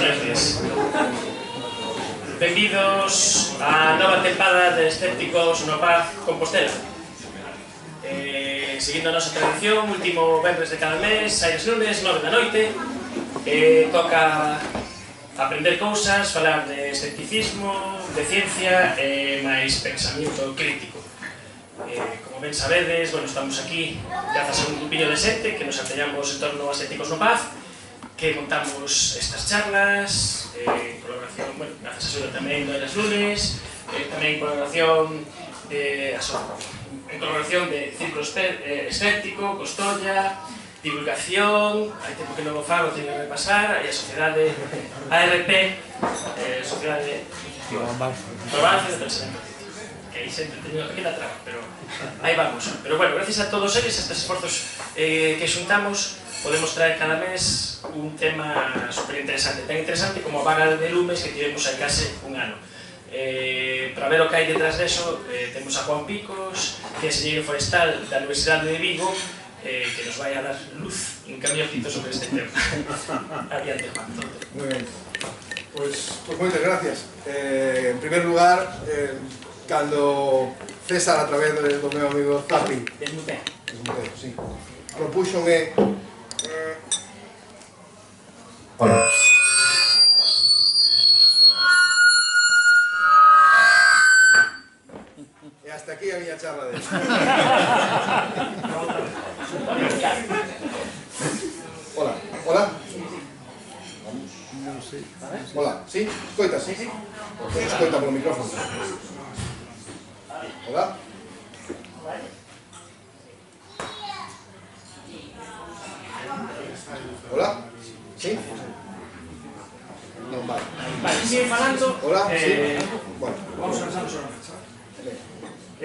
veces. Benvidos á nova tempada de Escépticos no Paz Compostela. Seguindo a nosa tradición, último venres de cada mes, hai os lunes, 9 da noite, toca aprender cousas, falar de escepticismo, de ciencia e máis pensamento crítico. Como ben sabedes, estamos aquí grazas a un grupillo de xente que nos atellamos en torno a Escépticos no Paz, que montamos estas charlas, en colaboración, grazas a xuda tamén do Eras Lunes, tamén en colaboración de Círculo Escéptico, Costolla, divulgación, hai tempo que non o fago, teño que repasar, e a Sociedade ARP, Sociedade Avance de Pensamento Crítico, que aí sempre teño aquí na traba, pero aí vamos. Pero bueno, gracias a todos eles, a estes esforzos que xuntamos, podemos traer cada mes un tema super interesante, tan interesante como a vaga de lumes que tivemos aí case un ano. Para ver o que hai detrás deso, temos a Juan Picos, que é enxeñeiro forestal da Universidade de Vigo, que nos vai a dar luz un camiocito sobre este tema. Adiante, Juan. Muy bien. Pues moitas gracias. En primer lugar, cando César, a través do meu amigo Zapi, sí, propúxome e hasta aquí a miña charla de Hola, hola. Hola, sí? Escoitas? Sí, sí. Escoita polo micrófono. Hola. Hola. Sí? Non, vale. Vale, sigue falando. Hola, sí. Bueno. Vamos a lanzar o sonoro.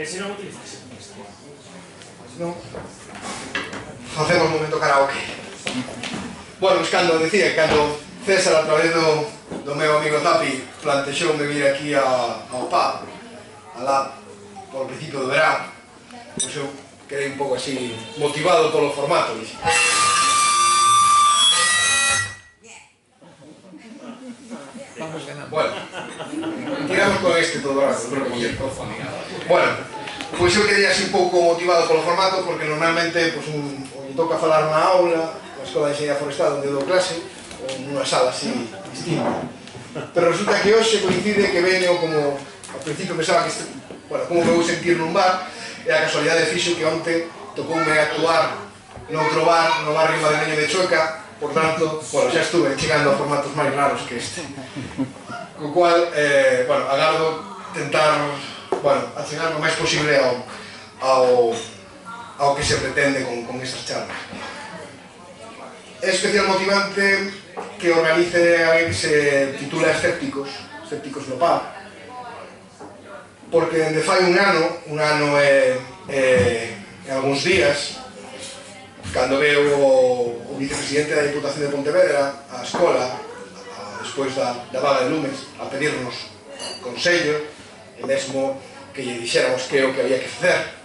Se non utilizas. Se non... Facemos un momento karaoke. Bueno, cando decía, cando César, a través do meu amigo Zapi, plantexoume vir aquí ao pub, alá, por principio do verán, pois eu quedei un pouco así, motivado polo formato, dixe. Bueno, tiramos con este todo o rato, bueno, pois eu quedei así un pouco motivado polo formato, porque normalmente, pois, me toca falar na aula, na Escola de Enxeñería Forestal, onde dou clase, ou nunha sala así distinta. Pero resulta que hoxe coincide que veño como, ao principio pensaba que, como me vou sentir nun bar, e a casualidade fixo que onte tocoume actuar noutro bar, no barrio madrileño de Chueca, por tanto, xa estuve chegando a formatos máis raros que este. Co cual, agardo tentar, achegar o máis posible ao que se pretende con estas charlas. É especial motivante que organice alguén que se titula Escépticos no Pub, porque dende fai un ano e algúns días, cando veo o vicepresidente da Diputación de Pontevedra á escola, despois da vaga de lumes, a pedirnos consello, e mesmo que lle dixéramos que é o que había que facer,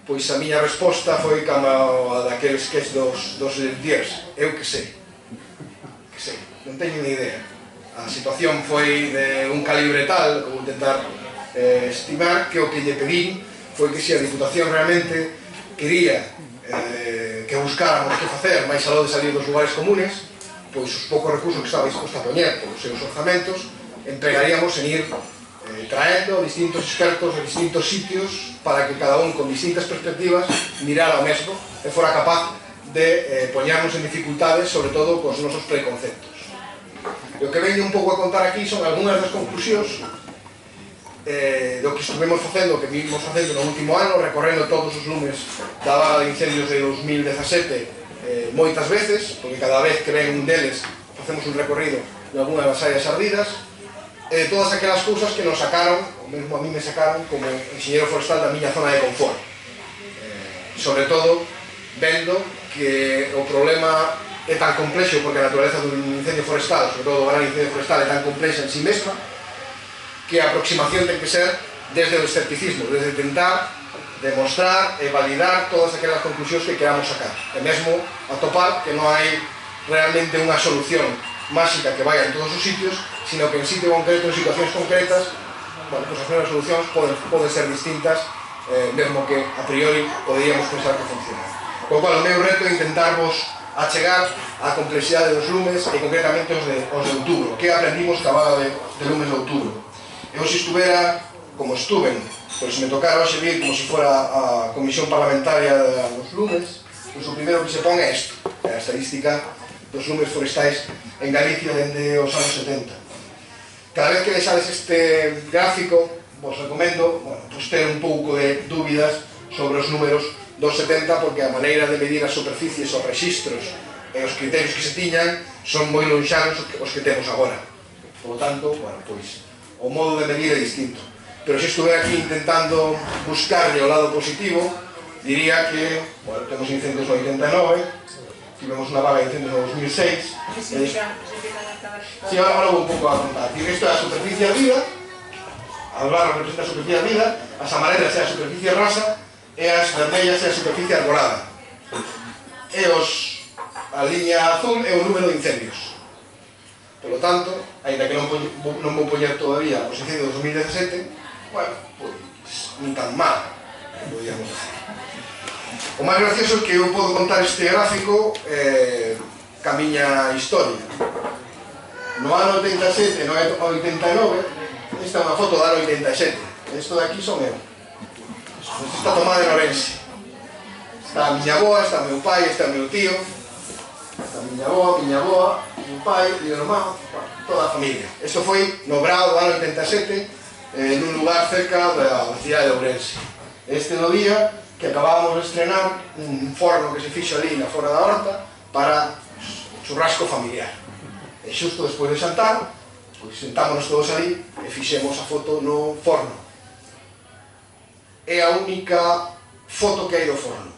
pois a miña resposta foi como a daqueles que dos dias, eu que sei, non teño ni idea. A situación foi de un calibre tal, como intentar estimar, que o que lle pedín foi que se a Diputación realmente quería que buscáramos que facer máis aló de salir dos lugares comunes, pois os poucos recursos que estaba disposto a poñer polos seus orzamentos, empregaríamos en ir traendo distintos expertos de distintos sitios para que cada un con distintas perspectivas mirara o mesmo e fora capaz de poñernos en dificultades, sobre todo cos nosos preconceptos. E o que veño un pouco a contar aquí son algunhas das conclusións do que estuvemos facendo, que vimos facendo no último ano, recorrendo todos os lumes da vaga de incendios de 2017 moitas veces, porque cada vez que ven un deles facemos un recorrido de algunhas das áreas ardidas, todas aquelas cousas que nos sacaron, ou mesmo a mí me sacaron como enxeñeiro forestal da miña zona de confort, sobre todo vendo que o problema é tan complexo, porque a naturaleza dun incendio forestal, sobre todo o gran incendio forestal, é tan complexa en sí mesma, que a aproximación ten que ser desde o escepticismo, desde tentar demostrar e validar todas aquelas conclusións que queramos sacar, e mesmo atopar que non hai realmente unha solución máxica que vaya en todos os sitios, sino que en sitio concreto, en situacións concretas, bueno, pues as mesmas solucións poden ser distintas, mesmo que a priori poderíamos pensar que funcionan. Con o cual, o meu reto é intentarvos achegar a complexidade dos lumes e concretamente os de outubro. Que aprendimos ca vaga de lumes de outubro? Eu se estuvera, como estuven, pero se me tocara hoxe vir como se fora a comisión parlamentaria dos lumes, pues o primeiro que se pon é isto, é a estadística dos lumes forestais en Galicia dende os anos 70. Cada vez que vexades este gráfico, vos recomendo, bueno, pues ter un pouco de dúbidas sobre os números dos 70, porque a maneira de medir as superficies, os registros e os criterios que se tiñan son moi lonxanos os que temos agora. Por lo tanto, bueno, pois, o modo de medir é distinto. Pero se estuve aquí intentando buscarle o lado positivo, diría que, bueno, temos incendios no 89, tivemos unha vaga de incendios no 2006. Sí, ahora vou un pouco a contar. Isto é a superficie ardida, as barras representan a superficie ardida, as amarelas é a superficie rosa, e as vermellas é a superficie arborada. E a liña azul é o número de incendios. Por lo tanto, ainda que non vou poñer todavía os incendios de 2017, bueno, pois, nin tan mal, podríamos decir. O máis gracioso é que eu podo contar este gráfico ca miña historia. No ano 87 e no ano 89, esta é unha foto do ano 87. Isto de aquí son eu. Está tomada en Ourense. Está a miña aboa, está o meu pai, está o meu tío, está a miña aboa, o meu pai, e o irmão, toda a familia. Isto foi no brao do ano 87, nun lugar cerca da cidade de Ourense. Este no día que acabábamos de estrenar un forno que se fixo ali na fora da horta para o churrasco familiar. E xusto despois de xantar, pois sentámonos todos ali e fixemos a foto no forno. É a única foto que hai do forno,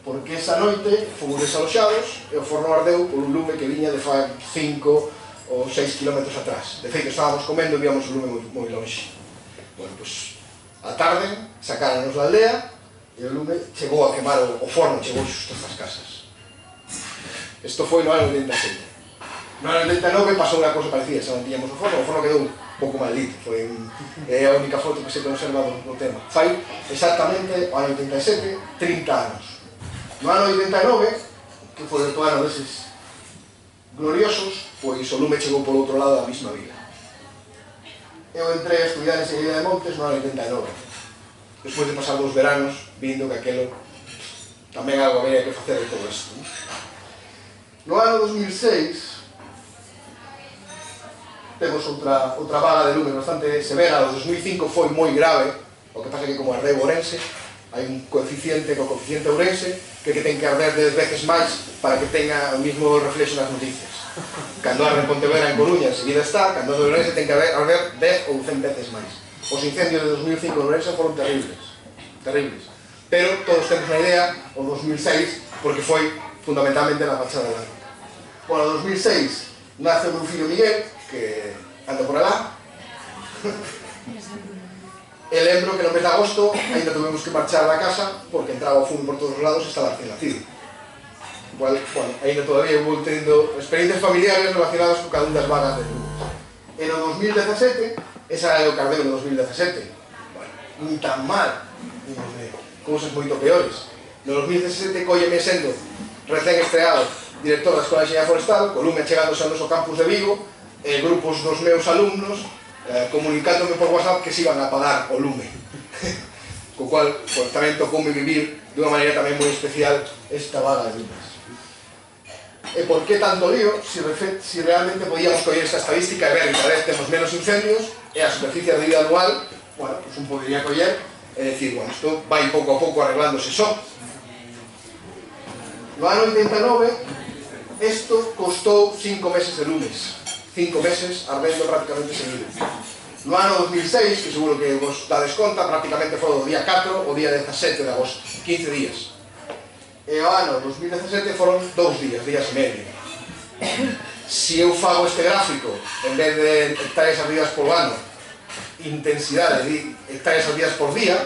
porque esa noite fomos desaloxados e o forno ardeu por un lume que viña de fai 5 ou 6 km atrás. De feito, estábamos comendo e víamos o lume moi longe. Bueno, pois, a tarde sacaronos da aldea e o lume chegou a quemar o forno, chegou xusto a estas casas. Isto foi no ano 87. No ano 89 pasou unha cosa parecida, xa non tiñamos o forno quedou un pouco maldito, é a única foto que se conserva do tema. Fai exactamente o ano 87, 30 anos. No ano 89, que foi outro ano deses gloriosos, pois o lume chegou por outro lado da mesma vila. Eu entrei a estudiar en Seguida de Montes no ano 89. Despois de pasar 2 veranos, vindo que aquelo tamén algo había que facer de todo isto. No ano 2006, temos outra vaga de lume bastante severa. O 2005 foi moi grave, o que pasa que como ardeu Ourense, hai un coeficiente co coeficiente Ourense que ten que arder 10 veces máis para que tenga o mismo reflexo nas noticias. Cando arde en Pontevedra, en Coruña, enseguida está, cando arde Ourense ten que arder 10 ou 100 veces máis. Os incendios de 2005 en Ourense foron terribles. Pero todos temos unha idea, o 2006, porque foi fundamentalmente na fachada da rúa. Bueno, o 2006 nace o meu fillo Miguel, que anda por alá, e lembro que no mes de agosto ainda tuvemos que marchar da casa porque entraba o fumo por todos os lados e estaba recién nacido. Igual, bueno, ainda todavía vou tendo experiencias familiares relacionadas con cada unha das vagas de lumes. E no 2017, esa é o cardeo no 2017, bueno, ni tan mal, cousas moito peores. No 2017 cólleme sendo recén estreado director da Escola de Enxeñería Forestal, co lume chegándose ao noso campus de Vigo, grupos dos meus alumnos comunicándome por WhatsApp que se iban a apagar o lume. Co cual, pues, tamén tocoume vivir de unha maneira tamén moi especial esta vaga de lumes. E por que tanto lío se realmente podíamos coller esta estadística e ver que cada vez temos menos incendios e a superficie de vida anual, bueno, pues un podría coller e decir, bueno, isto vai pouco a pouco arreglándose só. No ano 89, isto costou 5 meses de lumes. 5 meses ardendo prácticamente seguido. No ano 2006, que seguro que vos dades conta, prácticamente foi o día 4 o día 17 de agosto, 15 días. E o ano 2017 foron 2 días e medio. Se eu fago este gráfico, en vez de hectáreas ardidas por ano, intensidade de hectáreas ardidas por día,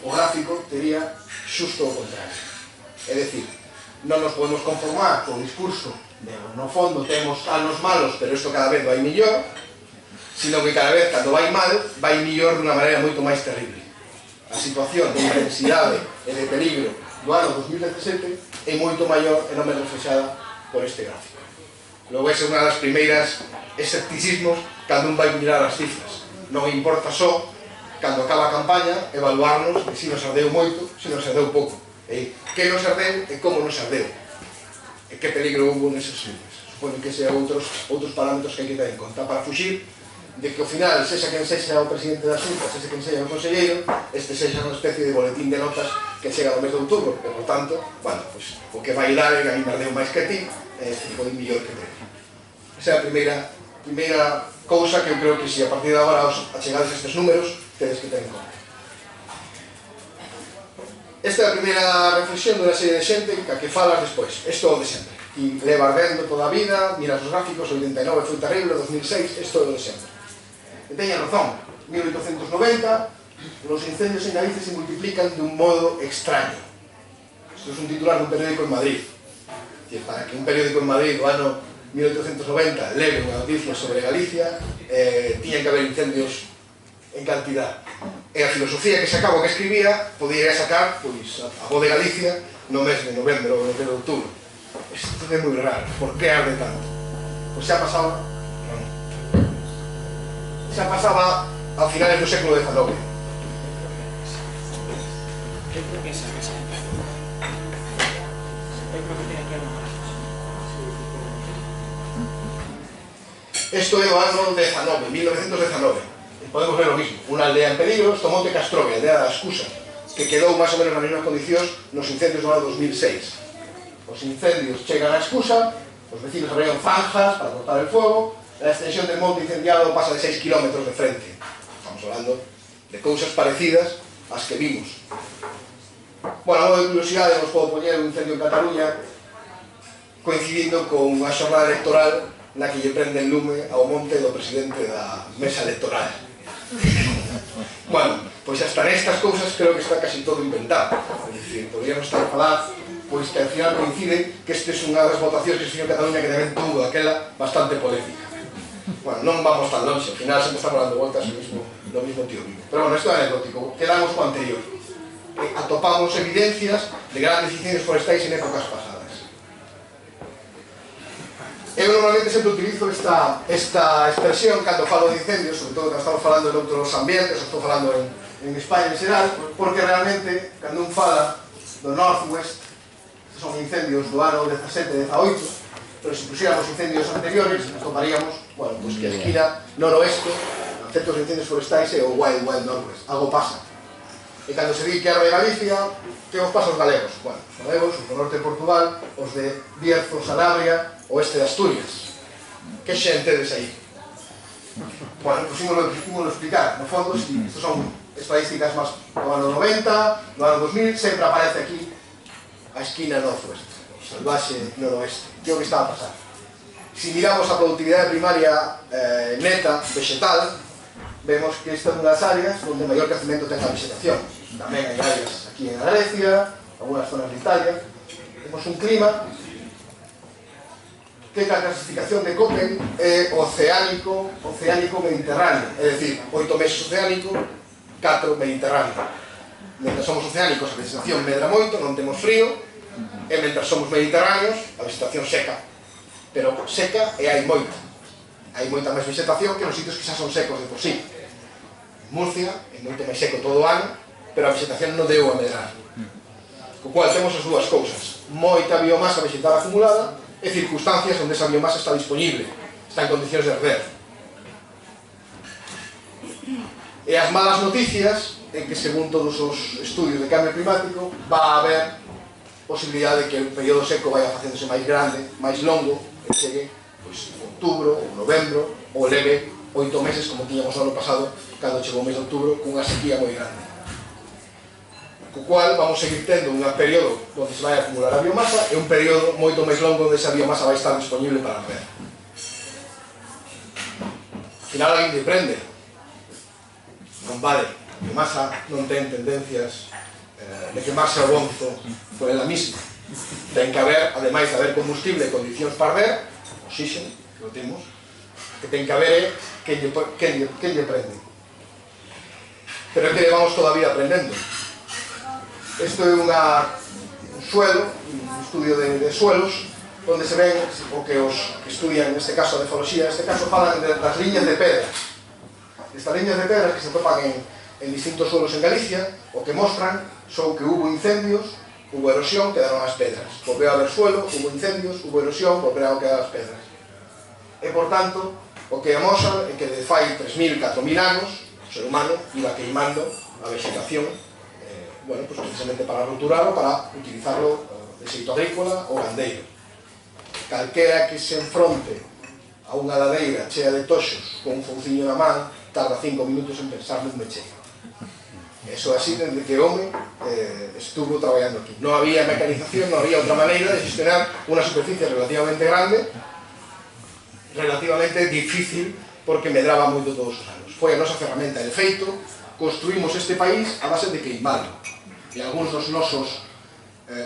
o gráfico tería xusto o contrario. É dicir, non nos podemos conformar co discurso No fondo temos anos malos, pero isto cada vez vai millor, sino que cada vez, cando vai mal, vai millor dunha maneira moito máis terrible. A situación de intensidade e de peligro do ano 2017 é moito maior e non me reflexada por este gráfico. Logo, ese é unha das primeiras escepticismos cando un vai mirar as cifras. Non importa só, cando acaba a campaña, evaluarnos de se nos ardeu moito, se nos ardeu pouco, e que nos ardeu e como nos ardeu, e que peligro hubo neses límites. Supoño que ese é outros parámetros que hai que ter en conta para fuxir de que ao final, sexa quen sexa o presidente da Xunta, sexa quen sexa o conselleiro, este sexa unha especie de boletín de notas que chega no mes de outubro, e por tanto, bueno, pues, o que vai dar é que a mí me ardeu máis que a ti, é o mellor que ten. Esa é a primeira cousa que eu creo que se a partir de agora os achegades estes números tedes que ter en conta. Esta é a primeira reflexión dunha serie de xente que falas despois. Isto é o de sempre. E leva ardendo toda a vida, miras os gráficos, 89 foi terrible, 2006, isto é o de sempre. E teña razón, 1890, os incendios en Galicia se multiplican de un modo extraño. Isto é un titular dun periódico en Madrid. Para que un periódico en Madrid do ano 1890 leve unha noticia sobre Galicia, tiñan que haber incendios en cantidad. E a filosofía que sacaba o que escribía podía sacar a voz de Galicia no mes de novembro ou no mes de outubro. Isto é moi raro. Por que arde tanto? Pois xa pasaba a finales do século XIX. Que creo que esa casa. Eu creo que tiene que haber más. Isto é o ano 1919. Podemos ver o mismo. Unha aldea en peligro, isto Monte Castrobe, a aldea da Escusa, que quedou máis ou menos nas mesmas condicións nos incendios do ano 2006. Os incendios chegan á Escusa, os vecinos abrieron zanjas para cortar el fuego, a extensión del monte incendiado pasa de 6 km de frente. Estamos hablando de cousas parecidas ás que vimos. Bueno, a modo de curiosidade, nos podo poñer un incendio en Cataluña coincidindo con unha xornada electoral na que lle prende el lume ao monte do presidente da mesa electoral. Bueno, pois hasta nestas cousas creo que está casi todo inventado. É dicir, podríamos estar a falar pois que al final coincide que este é unha das votacións que se fixo en Cataluña que tamén tuvo aquela bastante polémica. Bueno, non vamos tan longe, ao final sempre estamos dando voltas do mismo tío vivo. Pero bueno, isto é anecdótico, quedamos co anterior. Atopamos evidencias de grandes incendios forestais en épocas pasadas. Eu normalmente sempre utilizo esta expresión cando falo de incendios, sobre todo cando estamos falando en outros ambientes, estou falando en España en xeral, porque realmente, cando un fala do Northwest, son incendios do ano 17 e 18, pero se pusiéramos incendios anteriores, nos toparíamos, bueno, pues que a esquina noroeste, centros de incendios forestais é o Wild Wild Northwest, algo pasa. E cando se di que arde Galicia, que os pasos galegos? Bueno, os galegos, os do norte de Portugal, os de Bierzo, Sanabria, oeste de Asturias. Que xentedes aí? Bueno, pues ímoslo explicar. No fondo, estos son estadísticas máis do ano 90, do ano 2000, sempre aparece aquí a esquina northwest, o salvaxe noroeste. Que é o que está a pasar? Si miramos a productividade primaria neta, vegetal, vemos que esta é unha das áreas onde maior crecimento ten a vegetación. Tamén hai áreas aquí en Grecia, algunas zonas de Italia. Temos un clima que a clasificación de Köppen é oceánico-mediterráneo, é dicir, 8 meses oceánico, 4 mediterráneo. Mentre somos oceánicos a vegetación medra moito, non temos frío, e mentre somos mediterráneos a vegetación seca. Pero seca e hai moita. Hai moita máis vegetación que nos sitios que xa son secos de por sí. Murcia é moito máis seco todo o ano, pero a vegetación non deu a medrar. Co cual temos as dúas cousas. Moita biomasa vegetal acumulada e circunstancias onde esa biomasa está disponible, está en condicións de arder. E as malas noticias é que, según todos os estudios de cambio climático, va a haber posibilidade de que o período seco vai facéndose máis grande, máis longo, e chegue pois, en outubro, ou novembro, ou leve 8 meses, como tiñamos no ano pasado, cando chegou o mes de outubro, cunha sequía moi grande. Co cual, vamos seguir tendo un período onde se vai acumular a biomasa e un período moito máis longo onde esa biomasa vai estar disponible para arder. Al final, alguén deprende. Non vale. A biomasa non ten tendencias de quemarse ao bonzo por ela misma. ten que haber, ademais de haber combustible e condicións para arder, oxígeno, que o temos, que ten que haber quen lle prende. Pero é que levamos toda a vida aprendendo. Isto é un suelo, un estudio de suelos, onde se ven o que os que estudian, neste caso, a defoloxía, neste caso falan das liñas de pedras. Estas liñas de pedras que se topan en distintos suelos en Galicia, o que mostran son que hubo incendios, hubo erosión, quedaron as pedras. Volveu a haber suelo, hubo incendios, hubo erosión, volveron a quedar as pedras. E, por tanto, o que amosan é que de fai 3.000, 4.000 anos, o ser humano iba queimando a vegetación, bueno, pues precisamente para roturar ou para utilizarlo de xeito agrícola ou gandeiro. Calquera que se enfronte a unha ladeira chea de toxos con un fouciño na man tarda 5 minutos en pensar nun mechero. Eso así desde que o home estuvo traballando aquí. Non había mecanización, non había outra maneira de gestionar unha superficie relativamente grande, relativamente difícil, porque medraba moito todos os anos. Foi a nosa ferramenta de feito, construímos este país a base de queimarlo. E algúns dos nosos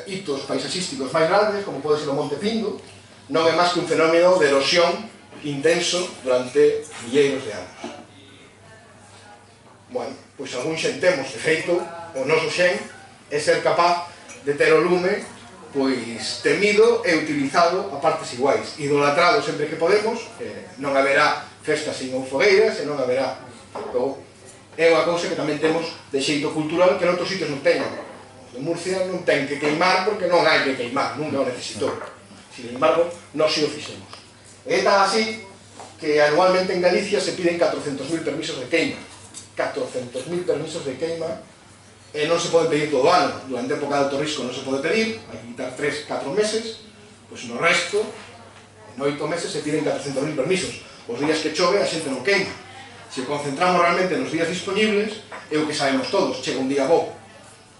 hitos paisaxísticos máis grandes, como pode ser o Monte Pindo, non é máis que un fenómeno de erosión intenso durante milleiros de anos. Bueno, pois algún xen temos, de feito, o noso xen é ser capaz de ter o lume pois temido e utilizado a partes iguais, idolatrado sempre que podemos, non haberá festas sin fogueiras e non haberá. É unha cousa que tamén temos de xeito cultural que en outros sitios non teñen. En Murcia non ten que queimar porque non hai que queimar, nunca o necesitou. Sin embargo, nós si o fixemos. É tan así que anualmente en Galicia se piden 400.000 permisos de queima. 400.000 permisos de queima e non se pode pedir todo o ano. Durante a época de alto risco non se pode pedir, hai que quitar 3-4 meses, pois no resto, en 8 meses se piden 400.000 permisos. Os días que chove a xente non queima. Se concentramos realmente nos días disponibles, é o que sabemos todos, chega un día bo.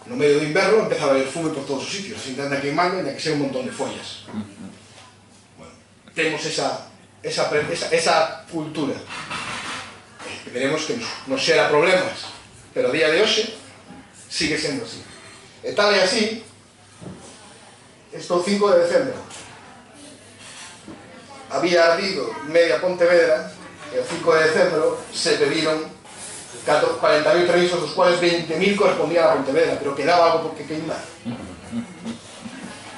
No medio do inverno empeza a haber fume por todos os sitios, se intenta queimando, ainda que sea un montón de follas. Bueno, temos esa cultura. Veremos que nos xera problemas, pero a día de hoxe sigue sendo así. E tal é así, isto o 5 de decembro. Había ardido media Pontevedra, e o 5 de decembro se pediron 40.000 permisos, dos cuales 20.000 correspondían a Pontevedra, pero quedaba algo por que queimar.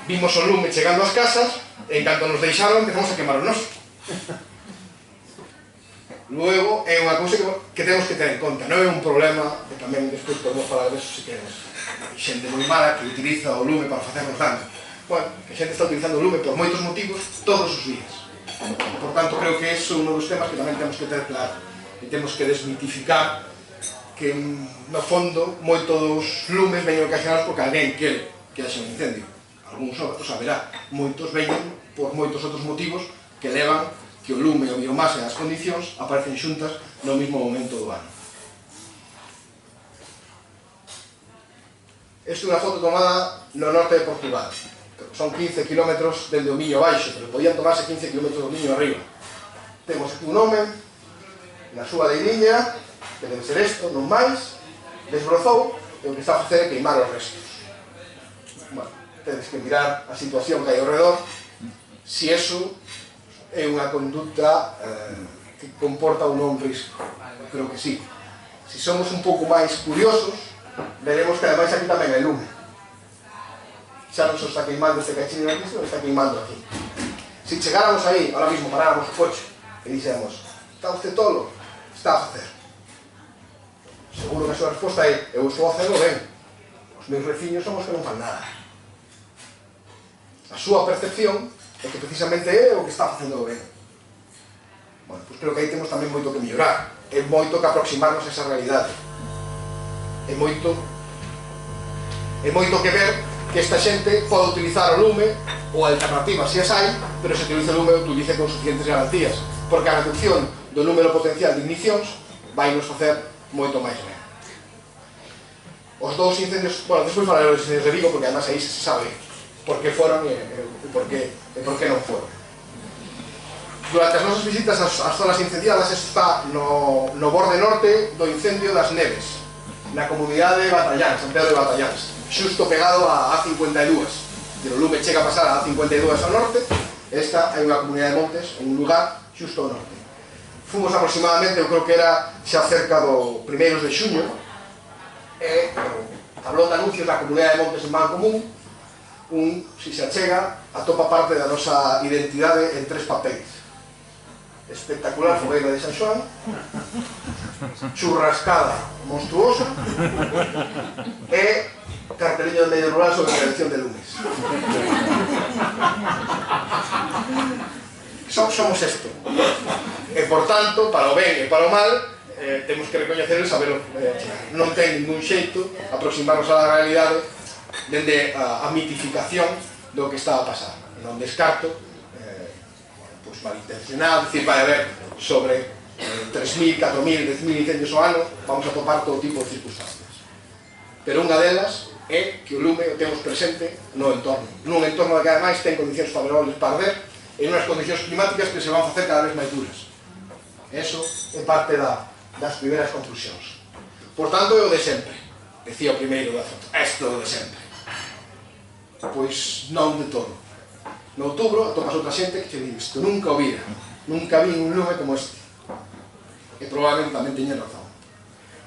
Vimos o lume chegando ás casas, e en canto nos deixaron, empezamos a quemar o noso. Luego, é unha cousa que temos que ter en conta, non é un problema, que tamén despois podemos falar deso se queremos. Xente moi mala que utiliza o lume para facernos daño. Bueno, que a xente está utilizando o lume por moitos motivos todos os días. Por tanto, creo que ese é un dos temas que tamén temos que ter claro. E temos que desmitificar que, no fondo, moitos dos lumes veñen ocasionados porque alguén quere que haxe un incendio. Algúns outros haberá. Moitos veñen por moitos outros motivos que levan que o lume, o biomasa e as condicións aparecen xuntas no mesmo momento do ano. Esta é unha foto tomada no norte de Portugal. Son 15 km dende o Miño baixo, pero podían tomarse 15 km do Miño arriba. Temos aquí un home na súa deiriña, que debe ser isto, non máis, desbrozou e o que está a facer é queimar os restos. Bueno, tedes que mirar a situación que hai ao redor, se iso é unha conducta que comporta ou non risco. Eu creo que sí. Se somos un pouco máis curiosos, veremos que ademais aquí tamén hai lume. Xa non se está queimando este cachín aquí, se non está queimando aquí. Se chegáramos aí, ahora mismo paráramos o coche e dixemos: está usted tolo? Está a facer. Seguro que a súa resposta é: eu estou a hacerlo ben. Os meus veciños son os que non fan nada. A súa percepción é que precisamente é o que está facendo ben. Bueno, pois creo que aí temos tamén moito que mellorar. É moito que aproximarnos a esa realidade. É moito que ver que esta xente pode utilizar o lume ou alternativas se as hai, pero se utiliza o lume o utilice con suficientes garantías, porque a reducción do número potencial de ignicións vai nos facer moito máis ben. Os dous incendios, bueno, despois falaré dos incendios de Vigo, porque además aí se sabe por que foron e por que non foron. Durante as nosas visitas ás zonas incendiadas, está no borde norte do incendio das Neves, na comunidade de Batallán, Santiago de Batallán, xusto pegado a A52. O lume chega a pasar a 52 ao norte, esta é unha comunidade de montes, un lugar xusto ao norte. Fomos aproximadamente, eu creo que era xa cerca do primeiros de xuño, e o tablón de anuncios da comunidade de montes en Mancomún, si se achega, atopa parte da nosa identidade en 3 papéis. Espectacular fogueira de San Xoán, churrascada monstruosa e carteliño de medio rural sobre a prevención de lumes. Somos isto. E, por tanto, para o ben e para o mal, temos que recoñecer e saberlo. Non ten ningún xeito aproximarnos á realidade dende a mitificación do que está a pasar. Non descarto malintencionado, dicir, vai haber sobre 3.000, 4.000, 10.000 incendios ao ano, vamos a topar todo tipo de circunstancias. Pero unha delas é que o lume o temos presente no entorno. Nun entorno que ademais ten condicións favorables para arder en unhas condicións climáticas que se van facer cada vez máis duras. Eso é parte das primeiras conclusións. Por tanto, é o de sempre. Decía o primeiro da foto. Isto é o de sempre. Pois non de todo. No outubro atopas outra xente que che di isto nunca o vira, nunca vi un lume como este, e probablemente tamén teñen razón.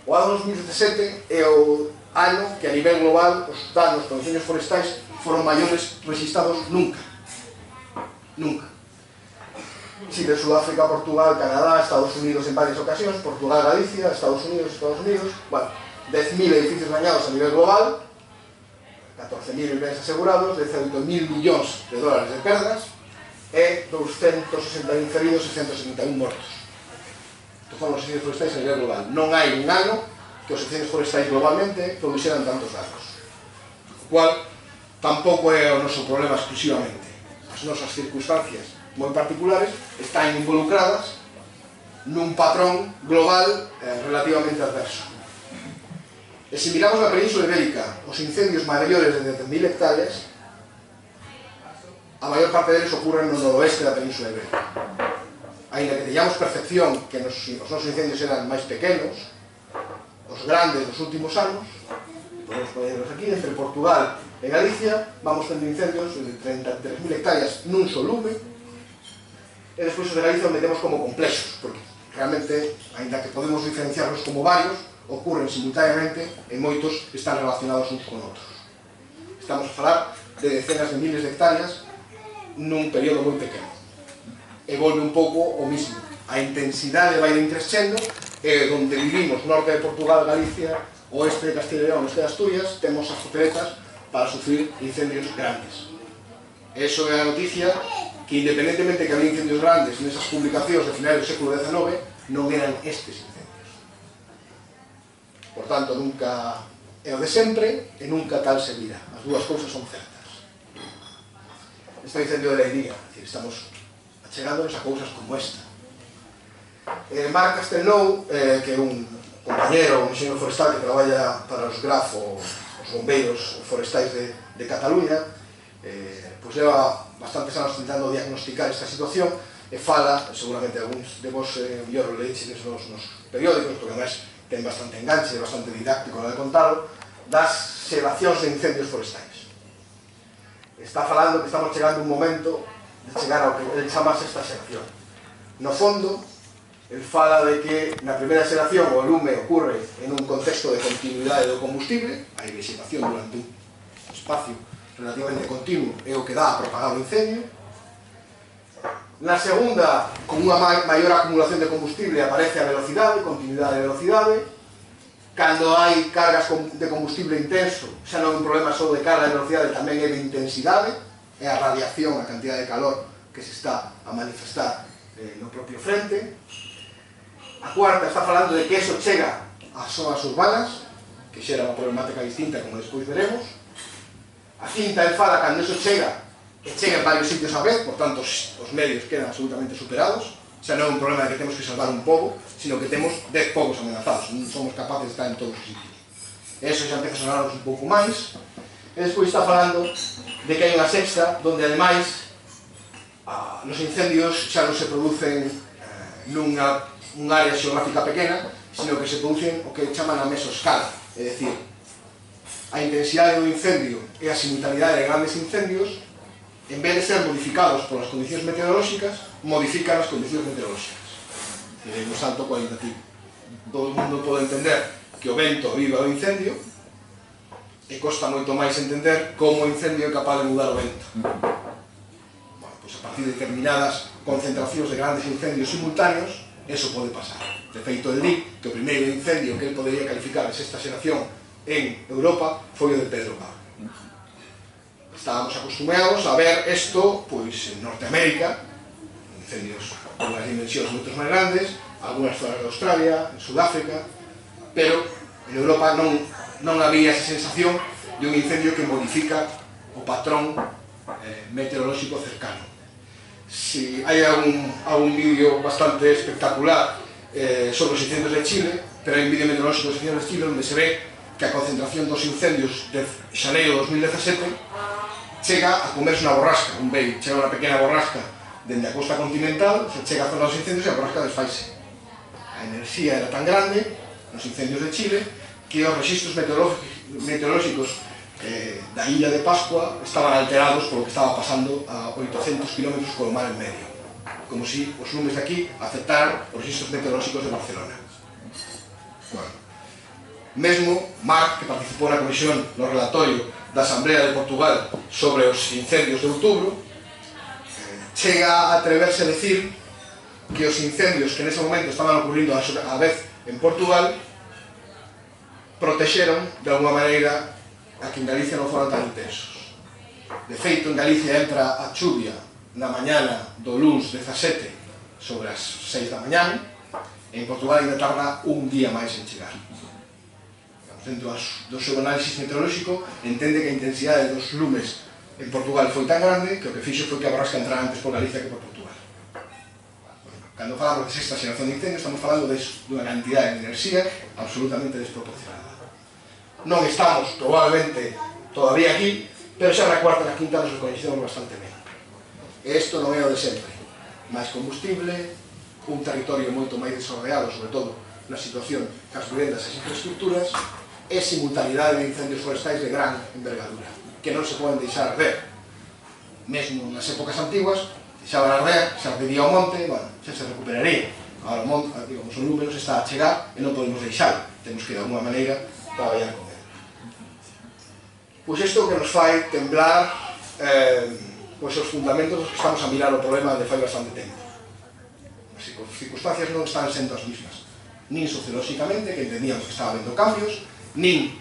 O ano 2017 é o ano que a nivel global os danos con incendios forestais foron maiores registrados nunca. Chile, Sudáfrica, Portugal, Canadá, Estados Unidos en varias ocasións, Portugal, Galicia, Estados Unidos, bueno, 10.000 edificios dañados a nivel global, 14.000 bens asegurados, 18.000 millóns de dólares de perdas e 261 feridos e 171 mortos. Estos son os incendios forestais a nivel global. Non hai un ano que os incendios forestais globalmente produxeran tantos danos. O cual tampouco é o noso problema exclusivamente. As nosas circunstancias moi particulares están involucradas nun patrón global relativamente adverso. E se miramos na Península Ibérica os incendios maiores de 10.000 hectáreas, a maior parte deles ocurren no noroeste da Península Ibérica. Ainda que teñamos percepción que os nosos incendios eran máis pequenos, os grandes dos últimos anos, podemos ponerlos aquí, entre Portugal e Galicia, vamos tendo incendios de 33.000 hectáreas nun só lume, e despois os de Galicia onde temos como complexos, porque realmente, ainda que podemos diferenciarlos como varios, ocurren simultaneamente e moitos están relacionados uns con outros. Estamos a falar de decenas de miles de hectáreas nun período moi pequeno. E volve un pouco o mismo. A intensidade vai increscendo e onde vivimos, norte de Portugal, Galicia, oeste de Castilla e León, oeste de Asturias, temos as papeletas para sufrir incendios grandes. Eso é a noticia que, independentemente que había incendios grandes nesas publicacións de finais do século XIX, non eran estes incendios. Por tanto, nunca é o de sempre e nunca tal se virá. As dúas cousas son certas. Este incendio de Leiría, estamos achegándonos a cousas como esta. Marc Castelnou, que é un compañero, un enxeñero forestal que traballa para os GRAF, os bombeiros forestais de Cataluña, pois leva bastantes anos tentando diagnosticar esta situación e fala, seguramente algúns de vos mellor leiches nos periódicos, porque además ten bastante enganche, bastante didáctico de contarlo, das xeracións de incendios forestais. Está falando que estamos chegando un momento de chegar ao que ele chama esta xeración. No fondo, ele fala de que na primeira xeración o lume ocurre en un contexto de continuidade do combustible, a vegetación durante un espacio relativamente continuo é o que dá a propagar o incendio. Na segunda, con unha maior acumulación de combustible, aparece a velocidade, continuidade de velocidade. Cando hai cargas de combustible intenso, xa non é un problema só de carga de velocidade, tamén é de intensidade, é a radiación, a cantidad de calor que se está a manifestar no propio frente. A cuarta está falando de que eso chega ás zonas urbanas, que xera unha problemática distinta, como despois veremos. A quinta, ele fala cando eso chega e chega en varios sitios a vez, por tanto os medios quedan absolutamente superados, xa non é un problema de que temos que salvar un pobo, sino que temos 10 pobos amenazados, non somos capaces de estar en todos os sitios. E eso xa empeza a sonarnos un pouco máis. E despois está falando de que hai unha sexta, donde ademais os incendios xa non se producen nunha área xeográfica pequena, sino que se producen o que chaman a mesoscala, é dicir, a intensidade do incendio e a simultaneidade de grandes incendios, en vez de ser modificados polas condicións meteorolóxicas, modifican as condicións meteorolóxicas. É un salto cualitativo. Todo o mundo pode entender que o vento aviva o incendio, e costa moito máis entender como o incendio é capaz de mudar o vento. Bueno, pois a partir de determinadas concentracións de grandes incendios simultáneos, eso pode pasar. De feito, el di que o primeiro incendio que ele podería calificar de sexta xeración en Europa foi o de Pedro Pablo. Estábamos acostumados a ver isto pois, en Norteamérica, incendios con unhas dimensións moito máis grandes, algunhas zonas de Australia, en Sudáfrica, pero en Europa non había esa sensación de un incendio que modifica o patrón meteorolóxico cercano. Si hai algún vídeo bastante espectacular sobre os incendios de Chile, pero hai un vídeo meteorolóxico dos incendios de Chile onde se ve que a concentración dos incendios de xaneiro de 2017 chega a comerse unha borrasca, chega unha pequena borrasca dende a costa continental, se chega a zona dos incendios e a borrasca desfaise. A enerxía era tan grande nos incendios de Chile que os registros meteorolóxicos da illa de Pascua estaban alterados polo que estaba pasando a 800 km con o mar en medio, como si os lumes de aquí afectaran os registros meteorolóxicos de Barcelona. Bueno, mesmo Marc, que participou na comisión no relatorio da Asamblea de Portugal sobre os incendios de outubro, chega a atreverse a decir que os incendios que nese momento estaban ocurrindo a vez en Portugal protexeron de alguma maneira a que en Galicia non foran tan intensos. De feito, en Galicia entra a chuvia na mañana do luns 17 sobre as 6 da mañán, e en Portugal ainda tarda un día máis en chegar. Dentro do seu análisis meteorolóxico entende que a intensidade dos lumes en Portugal foi tan grande que o que fixo foi que a borrasca entrara antes por Galicia que por Portugal. Cando falamos de sexta xeración de incendios, estamos falando dunha cantidade de enerxía absolutamente desproporcionada. Non estamos, probablemente, todavía aquí, pero xa na cuarta e na quinta nos recoñecemos bastante ben. E isto non é o de sempre. Máis combustible, un territorio moito máis desordeado, sobre todo na situación que as vivendas e as infraestructuras, e simultaneidade de incendios forestais de gran envergadura, que non se poden deixar arder. Mesmo nas épocas antiguas, deixaban arder, se ardería o monte, bueno, xa se recuperaría. Agora o monte, digamos, o lume nos está a chegar e non podemos deixar, temos que de alguma maneira traballar con ele. Pois isto que nos fai temblar os fundamentos dos que estamos a mirar o problema de fai bastante tempo. As circunstancias non están sendo as mismas, nin sociolóxicamente, que entendíamos que estaba habendo cambios, nin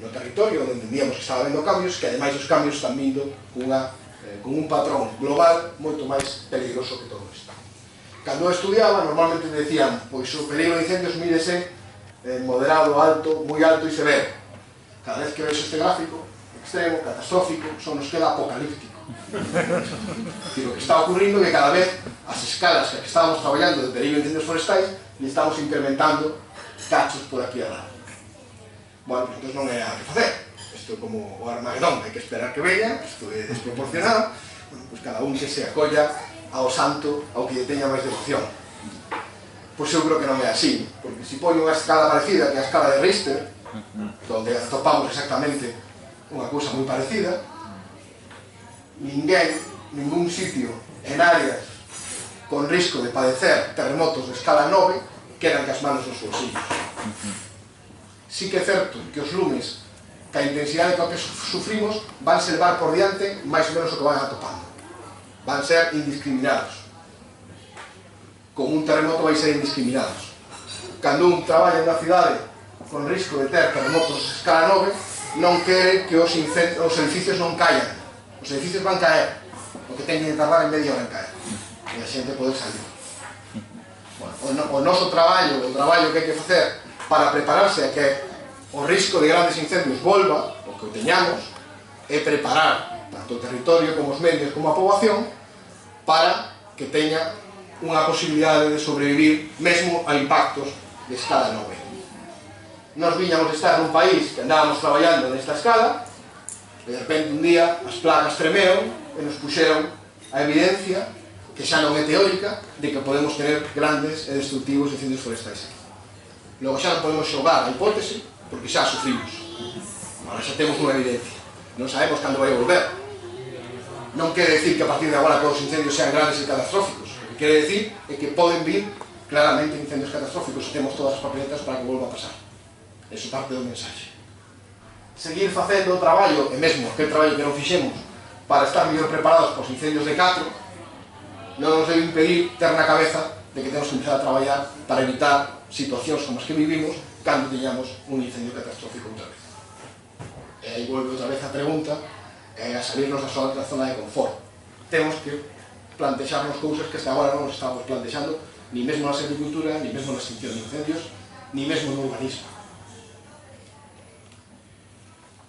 no territorio, onde entendíamos que estaba habendo cambios, que ademais os cambios están vindo con un patrón global moito máis peligroso que todo isto. Cando eu estudiaba, normalmente decían, pois o peligro de incendios mídese moderado, alto, moi alto e severo. Cada vez que vexo este gráfico, extremo, catastrófico, só nos queda apocalíptico. E o que está ocurrindo é que cada vez as escalas que estábamos traballando de peligro de incendios forestais e estamos incrementando cachos por aquí a lado. Bueno, pues entón non é a que facer. Isto é como o Armagedón, hai que esperar que veña, isto é desproporcionado. Bueno, pues cada un que se acolla ao santo, ao que lle teña máis devoción. Pois eu creo que non é así, porque se poño unha escala parecida que a escala de Richter, donde atopamos exactamente unha cousa moi parecida, ningún sitio en áreas con risco de padecer terremotos de escala 9 quedan que as manos nos bolsillos. Sí que é certo que os lumes, que a intensidade que sufrimos, van se levar por diante máis ou menos o que van atopando. Van ser indiscriminados. Como un terremoto vai ser indiscriminados. Cando un traballa en unha cidade con risco de ter terremotos de escala 9, non quere que os edificios non caian. Os edificios van caer, o que teñen que tardar en media hora en caer. E a xente pode salir. Bueno, o noso traballo, o traballo que hai que facer para prepararse a que o risco de grandes incendios volva, o que o teñamos, é preparar tanto o territorio como os medios como a poboación para que teña unha posibilidade de sobrevivir mesmo a impactos de escala 9. Nos viñamos de estar nun país que andábamos traballando nesta escala e de repente un día as plagas tremeron e nos puxeron a evidencia, que xa non é teórica, de que podemos tener grandes e destructivos incendios forestais. Logo xa non podemos xogar a hipótese porque xa sufrimos. Agora xa temos unha evidencia. Non sabemos cando vai volver. Non quere decir que a partir de agora todos os incendios sean grandes e catastróficos. O que quere decir é que poden vir claramente incendios catastróficos e temos todas as papeletas para que volva a pasar. Eso parte do mensaxe. Seguir facendo o traballo, e mesmo aquel traballo que non fixemos, para estar mellor preparados para os incendios de 4, non nos debe impedir ter na cabeza de que temos que empezar a traballar para evitar situacións como as que vivimos cando teñamos un incendio catastrófico outra vez. E aí volve outra vez a pregunta a salirnos da zona de confort. Temos que plantexarnos cousas que hasta agora non nos estamos plantexando, ni mesmo na agricultura, ni mesmo na extinción de incendios, ni mesmo no urbanismo.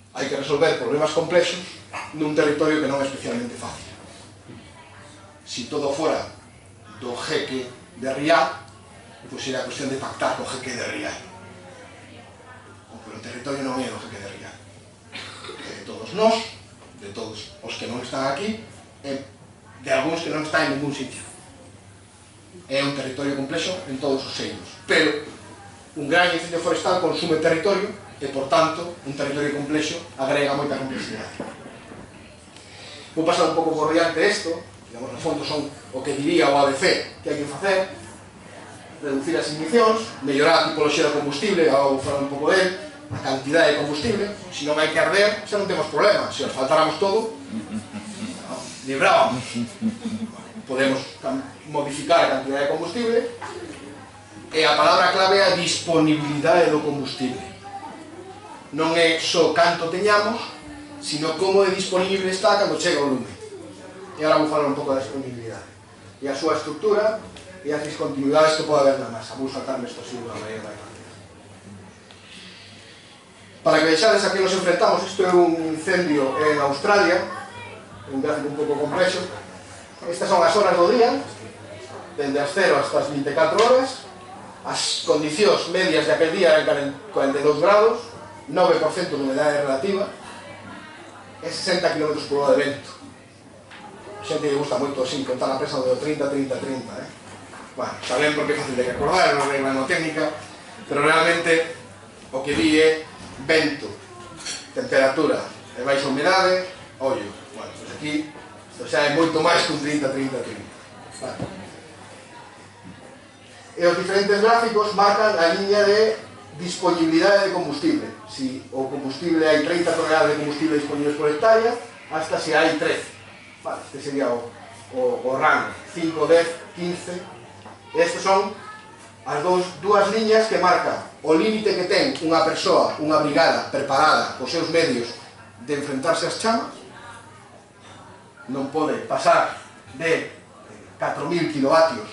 Hai que resolver problemas complexos nun territorio que non é especialmente fácil. Si todo fora do jeque de Riad, pois era cuestión de pactar co jeque de Riad. Pero o territorio non é do jeque de Riad. É de todos nós, de todos os que non están aquí, e de algúns que non están en ningún sitio. É un territorio complexo en todos os seios. Pero un gran incendio forestal consume territorio e, por tanto, un territorio complexo agrega moita complexidade. Vou pasar un pouco por diante isto, digamos, no fondo son o que diría o ABC que hai que facer: reducir as emisións, mellorar a tipoloxía do combustible, agora vou falar un pouco dele, a cantidade de combustible. Se non hai que arder, xa non temos problema. Se os faltáramos todo, librábamos. Podemos modificar a cantidade de combustible, e a palabra clave é a disponibilidade do combustible. Non é só canto teñamos, sino como de disponible está cando chega o lume. E agora vou falar un pouco da disponibilidade e a súa estructura e as discontinuidades que pode haber na masa. Vou saltarme isto así de unha maneira máis rápida. Para que vexades a que nos enfrentamos, isto é un incendio en Australia, un gráfico un pouco complexo. Estas son as horas do día, dende as 0 hasta as 24 horas. As condicións medias de aquel día eran 42 grados, 9% de humedade relativa e 60 km por hora de vento. A xente que gusta moito así contar a presa do 30-30-30, Bueno, saben porque é fácil de recordar, non é mnemotécnica, pero realmente o que di é vento, temperatura e baixa humedade, ollo. Bueno, pois aquí isto xa é moito máis que un 30-30-30. Vale. E os diferentes gráficos marcan a liña de disponibilidade de combustible. Si o combustible hai 30 toneladas de combustible disponibles por hectárea, hasta se hai 13. Vale, este sería o rango. 5, 10, 15. Estes son as dúas liñas que marcan o límite que ten unha persoa, unha brigada preparada cos seus medios de enfrentarse ás chamas. Non pode pasar de 4.000 kilovatios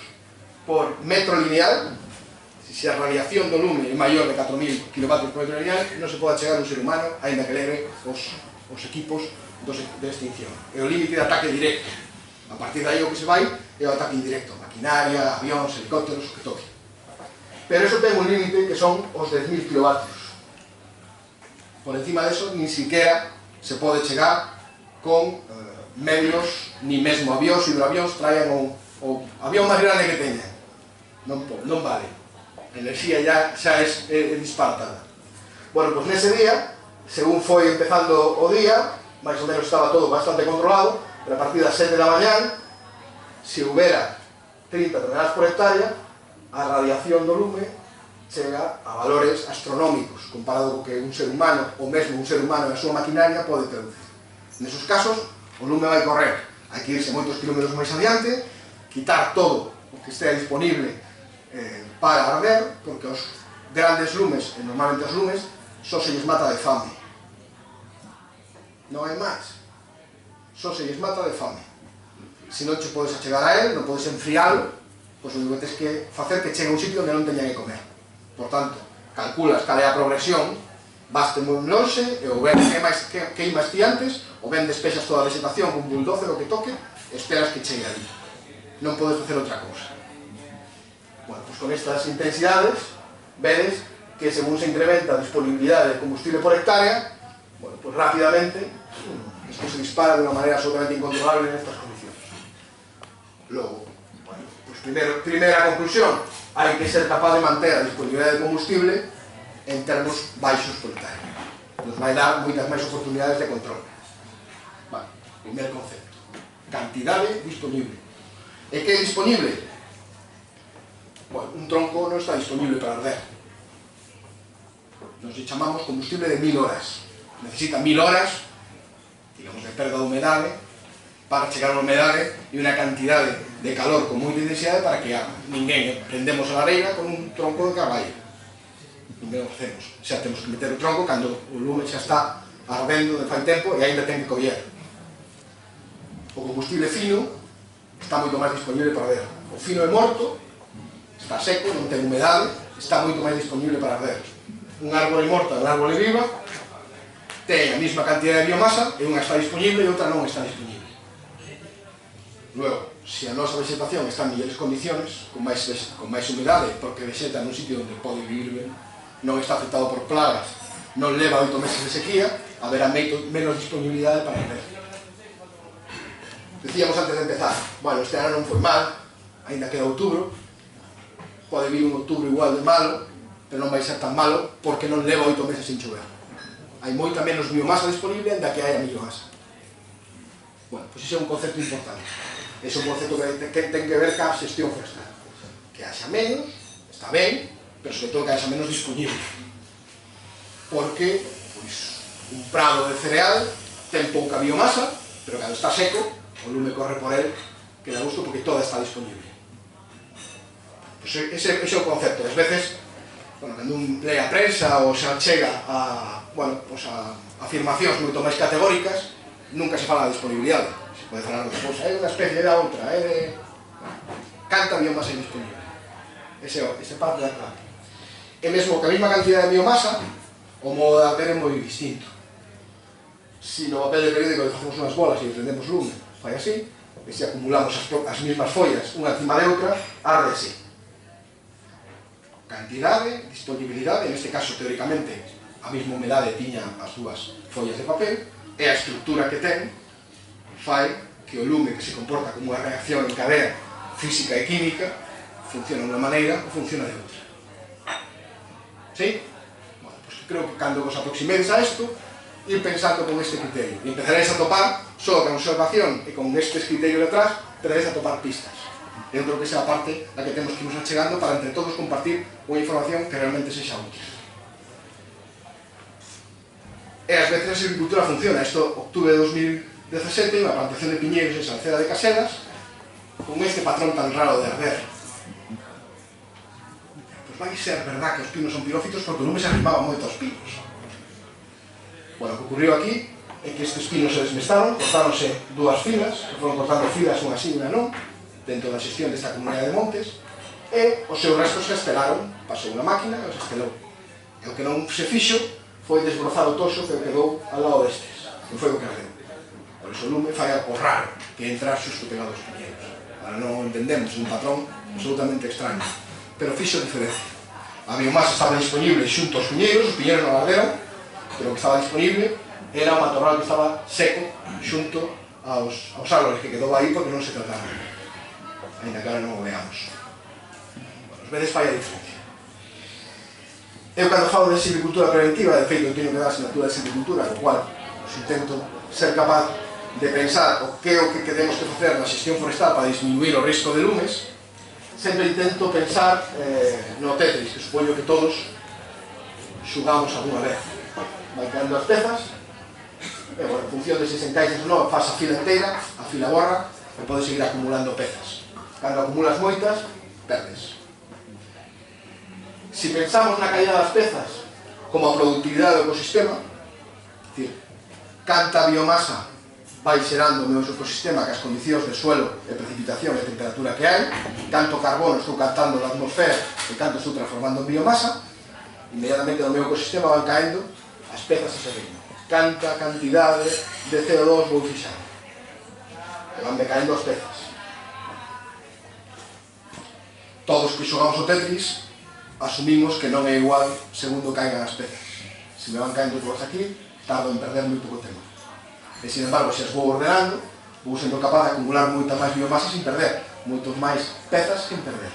por metro lineal. Se a radiación do lume é maior de 4.000 kW por metro lineal, non se pode chegar a un ser humano, aínda que leve os equipos de extinción. É o límite de ataque directo. A partir de aí o que se vai é o ataque indirecto, maquinaria, avións, helicópteros, o que toque. Pero eso ten un límite que son os 10.000 kW. Por encima deso, nin siquiera se pode chegar con medios, ni mesmo avións, hidroavións, traian o avión máis grande que teñan. Non vale. A enerxía xa é disparatada. Bueno, pois nese día, según foi empezando o día, máis ou menos estaba todo bastante controlado, pero a partir das 7 da mañán, se houbera 30 toneladas por hectárea, a radiación do lume chega a valores astronómicos, comparado co que un ser humano, ou mesmo un ser humano e a súa maquinaria pode producir. Nesos casos, o lume vai correr. Hai que irse moitos kilómetros máis adiante, quitar todo o que estea disponible para arder, porque os grandes lumes, e normalmente os lumes, só se lles mata de fame. Non hai máis. Só se lles mata de fame. Se non che podes achegar a él, non podes enfriálo, pois o que tens que facer que chegue a un sitio onde non teña que comer. Por tanto, calculas cal é a progresión, vaste moi lonxe, e ou ben queimas ti antes, ou ben despexas toda a vegetación con un bulldozer o que toque, e esperas que chegue ali. Non podes facer outra cousa. Bueno, pues con estas intensidades vedes que según se incrementa a disponibilidade de combustible por hectárea, bueno, pues rápidamente esto se dispara de unha maneira absolutamente incontrolable en estas condicións. Logo, bueno, pues primeira conclusión, hai que ser capaz de manter a disponibilidade de combustible en termos baixos por hectárea. nos vai dar moitas máis oportunidades de control. Vale, primer concepto. Cantidade disponible. E que é disponible? Bueno, un tronco non está disponible para arder. Nos chamamos combustible de 1000 horas. Necesita 1000 horas, digamos, de perda de humedade, para chegar a humedade e unha cantidade de calor con moita intensidade para que haga. Ninguén prendemos a lareira con un tronco de carballo. Ninguén o facemos. Xa temos que meter o tronco cando o lume xa está ardendo de fai tempo e ainda ten que coller. O combustible fino está moito máis disponible para arder. O fino é morto, está seco, non ten humedade, está moito máis disponible para arder. Un árbore morta e un árbore viva ten a mesma cantidad de biomasa e unha está disponible e outra non está disponible. Luego, se a nosa vegetación está en mellores condiciones, con máis humedade, porque vexeta nun sitio onde pode vivir ben, non está afectado por plagas, non leva 8 meses de sequía, haberá menos disponibilidade para arder. Decíamos antes de empezar, bueno, este ano non foi mal, ainda queda outubro, pode vir un outubro igual de malo, pero non vai ser tan malo porque non leva 8 meses sin chover. Hai moita menos biomasa disponible ainda que hai a biomasa. Bueno, pois ese é un concepto importante. Ese é un concepto que ten que ver ca xestión forestal. Que haxa menos, está ben, pero sobre todo que haxa menos disponible. Porque, pois, un prado de cereal ten pouca biomasa, pero cando está seco, o lume corre por él, que dá gusto porque toda está disponible. Pois ese é o concepto. As veces, bueno, cando un lee a prensa ou xa chega a, bueno, pois a afirmacións moito máis categóricas, nunca se fala de disponibilidade. Se pode falar outra cousa, é unha especie da outra, é de... Canta biomasa indisponible. Ese parte da clave. E mesmo que a mesma cantidad de biomasa, o modo de arder é moi distinto. Se no papel de periódico facemos unhas bolas e prendemos lume, fai así, e se acumulamos as mesmas follas unha encima de outra, arde así. Cantidade, disponibilidade, neste caso, teóricamente, a mesma humedade tiña as dúas follas de papel, e a estructura que ten fai que o lume, que se comporta como unha reacción en cadea física e química, funciona de unha maneira ou funciona de outra. ¿Sí? Bueno, pues creo que cando vos aproximedes a isto, ir pensando con este criterio. E empezaréis a topar, só con observación e con estes criterios detrás, empezaréis a topar pistas. Eu creo que esa é a parte na que temos que irnos achegando para entre todos compartir unha información que realmente sexa útil. E ás veces a silvicultura funciona. Isto, octubre de 2017, unha plantación de piñeiros en Salceda de Casedas, con este patrón tan raro de arder. Pois vai ser verdad que os pinos son pirófitos porque o lume se arrimaba moito aos pinos. Bueno, o que ocurriu aquí é que estes pinos se desmestaron, cortáronse dúas filas, que foron cortando filas unha así e unha non, dentro da xestión desta comunidade de montes, e os seus restos se estelaron, pasou unha máquina e os estelou. E o que non se fixo foi desbrozar o toxo que quedou ao lado destes, que foi o que ardeu. Por iso o lume fai algo raro, que entra xusto pegado aos piñeiros. Ahora non entendemos un patrón absolutamente extraño, pero fixo diferencia. A biomasa estaba disponible xunto aos piñeiros, os piñeiros non arderon, pero o que estaba disponible era o matorral que estaba seco xunto aos árboles que quedou aí porque non se trataron. Ainda que ahora non o veamos. Bueno, as veces fai a diferencia. Eu cando falo de silvicultura preventiva, de feito eu teño que dar asignatura de silvicultura, co cual intento ser capaz de pensar o que é o que temos que facer na xestión forestal para disminuir o risco de lumes, sempre intento pensar no Tetris, que supoño que todos xugamos alguna vez. Vai caendo as pezas, e, bueno, en función de se se encaixas ou non, faz a fila inteira, a fila borra, e podes seguir acumulando pezas. Cando acumulas moitas, perdes. Si pensamos na caída das pezas como a productividade do ecosistema, é dicir, canta biomasa vai xerando o meu ecosistema que as condicións de suelo, de precipitación e temperatura que hai, canto carbono estou captando na atmosfera e canto estou transformando en biomasa, inmediatamente no meu ecosistema van caendo as pezas a ese ritmo. Canta cantidade de CO2 vou fixar. E van caendo as pezas. Todos que xogamos o Tetris asumimos que non é igual segundo caigan as pezas. Se me van caendo todas aquí, tardo en perder moi pouco tempo. E, sin embargo, se as vou ordenando, vou sendo capaz de acumular moita máis biomasa sin perder, moitos máis pezas sin perder.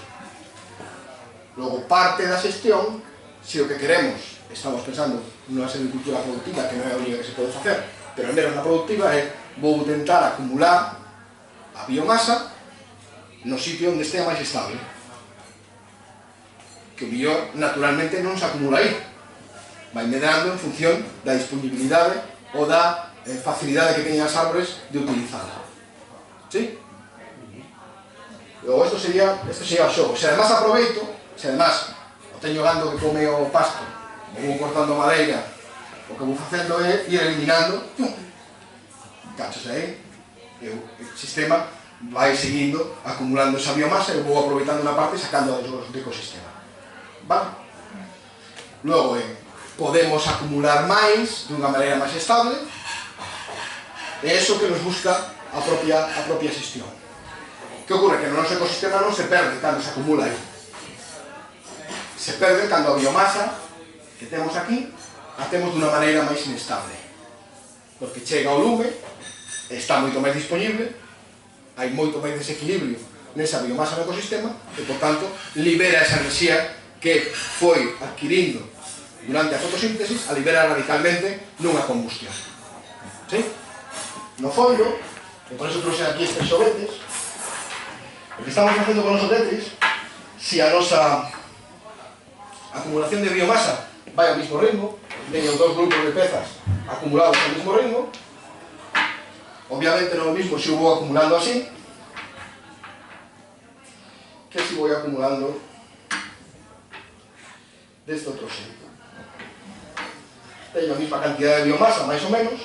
Logo, parte da xestión, se o que queremos estamos pensando nunha silvicultura productiva que non é a única que se pode facer, pero ao menos na productiva é vou tentar acumular a biomasa no sitio onde estea máis estable, que o mellor naturalmente non se acumula aí, vai medrando en función da disponibilidade ou da facilidade que teñen as árbores de utilizarla. ¿Sí? Logo, este sería o xogo. Se además aproveito, se además o teño gando que come o pasto, vou cortando madeira, o que vou facendo é ir eliminando cachos aí, e o sistema vai seguindo acumulando esa biomasa e vou aproveitando unha parte e sacando do ecosistema. Vale? Logo, podemos acumular máis dunha maneira máis estable, e iso que nos busca a propia xestión. Que ocorre? Que no noso ecosistema non se perde cando se acumula aí. Se perde cando a biomasa que temos aquí a temos dunha maneira máis inestable, porque chega ao lume, está moito máis disponible, hai moito máis desequilibrio nesa biomasa no ecosistema e, por tanto, libera esa enerxía que foi adquirindo durante a fotosíntesis, a libera radicalmente nunha combustión. ¿Sí? No fondo, e por eso trouxe aquí estes xoguetes, o que estamos facendo con os Tetris, se a nosa acumulación de biomasa vai ao mismo ritmo, teño dos grupos de pezas acumulados ao mismo ritmo, obviamente non é o mismo se o vou acumulando así que se vou acumulando deste outro xeito. Teño a mesma cantidad de biomasa, máis ou menos,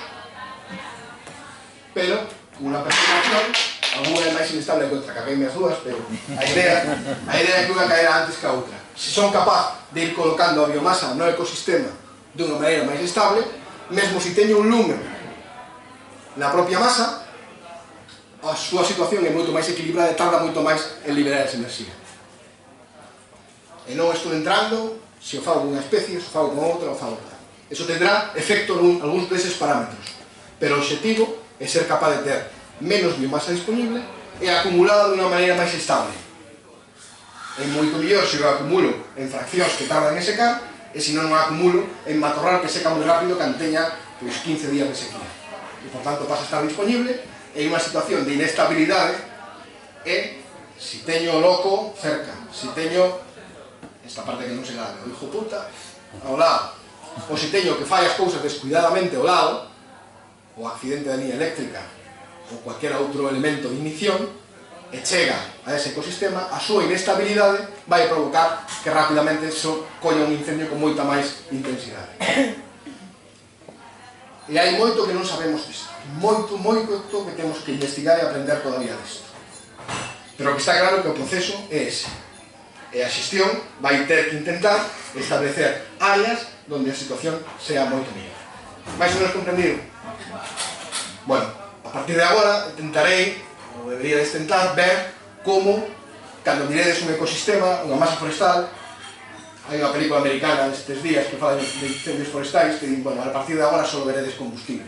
pero unha perturbación, alguna é máis inestable que outra, cagueime as dúas, pero a idea é que unha caerá antes que a outra. Se son capaz de ir colocando a biomasa no ecosistema dunha maneira máis estable, mesmo se teño un lumen na propia masa, a súa situación é moito máis equilibrada e tarda moito máis en liberar esa enerxía. E non estou entrando se o fago dunha especie, se o fago con outra ou fago outra. Eso tendrá efecto en algúns deses parámetros, pero o objetivo é ser capaz de ter menos biomasa disponible e acumulada de unha maneira máis estable. É moito mellor se o acumulo en fraccións que tardan en secar e se non o acumulo en matorral que seca moi rápido cando teña 15 días de sequía. E, por tanto, pasa a estar disponible en unha situación de inestabilidade e se teño o loco cerca, se teño esta parte que non se grave, o hijo puta ao lado, ou se teño que fai as cousas descuidadamente ao lado, o accidente da liña eléctrica ou cualquier outro elemento de ignición e chega a ese ecosistema, a súa inestabilidade vai provocar que rapidamente colla un incendio con moita máis intensidade. E hai moito que non sabemos disto, moito que temos que investigar e aprender todavía disto. Pero o que está claro é que o proceso é ese, e a xestión vai ter que intentar establecer áreas onde a situación sea moito mellor. Mais ou menos comprendido? Bueno, a partir de agora intentarei, ou debería tentar, ver como, cando miredes un ecosistema, unha masa forestal, hai unha película americana estes días que fala de incendios forestais que din, bueno, a partir de agora só veredes combustible.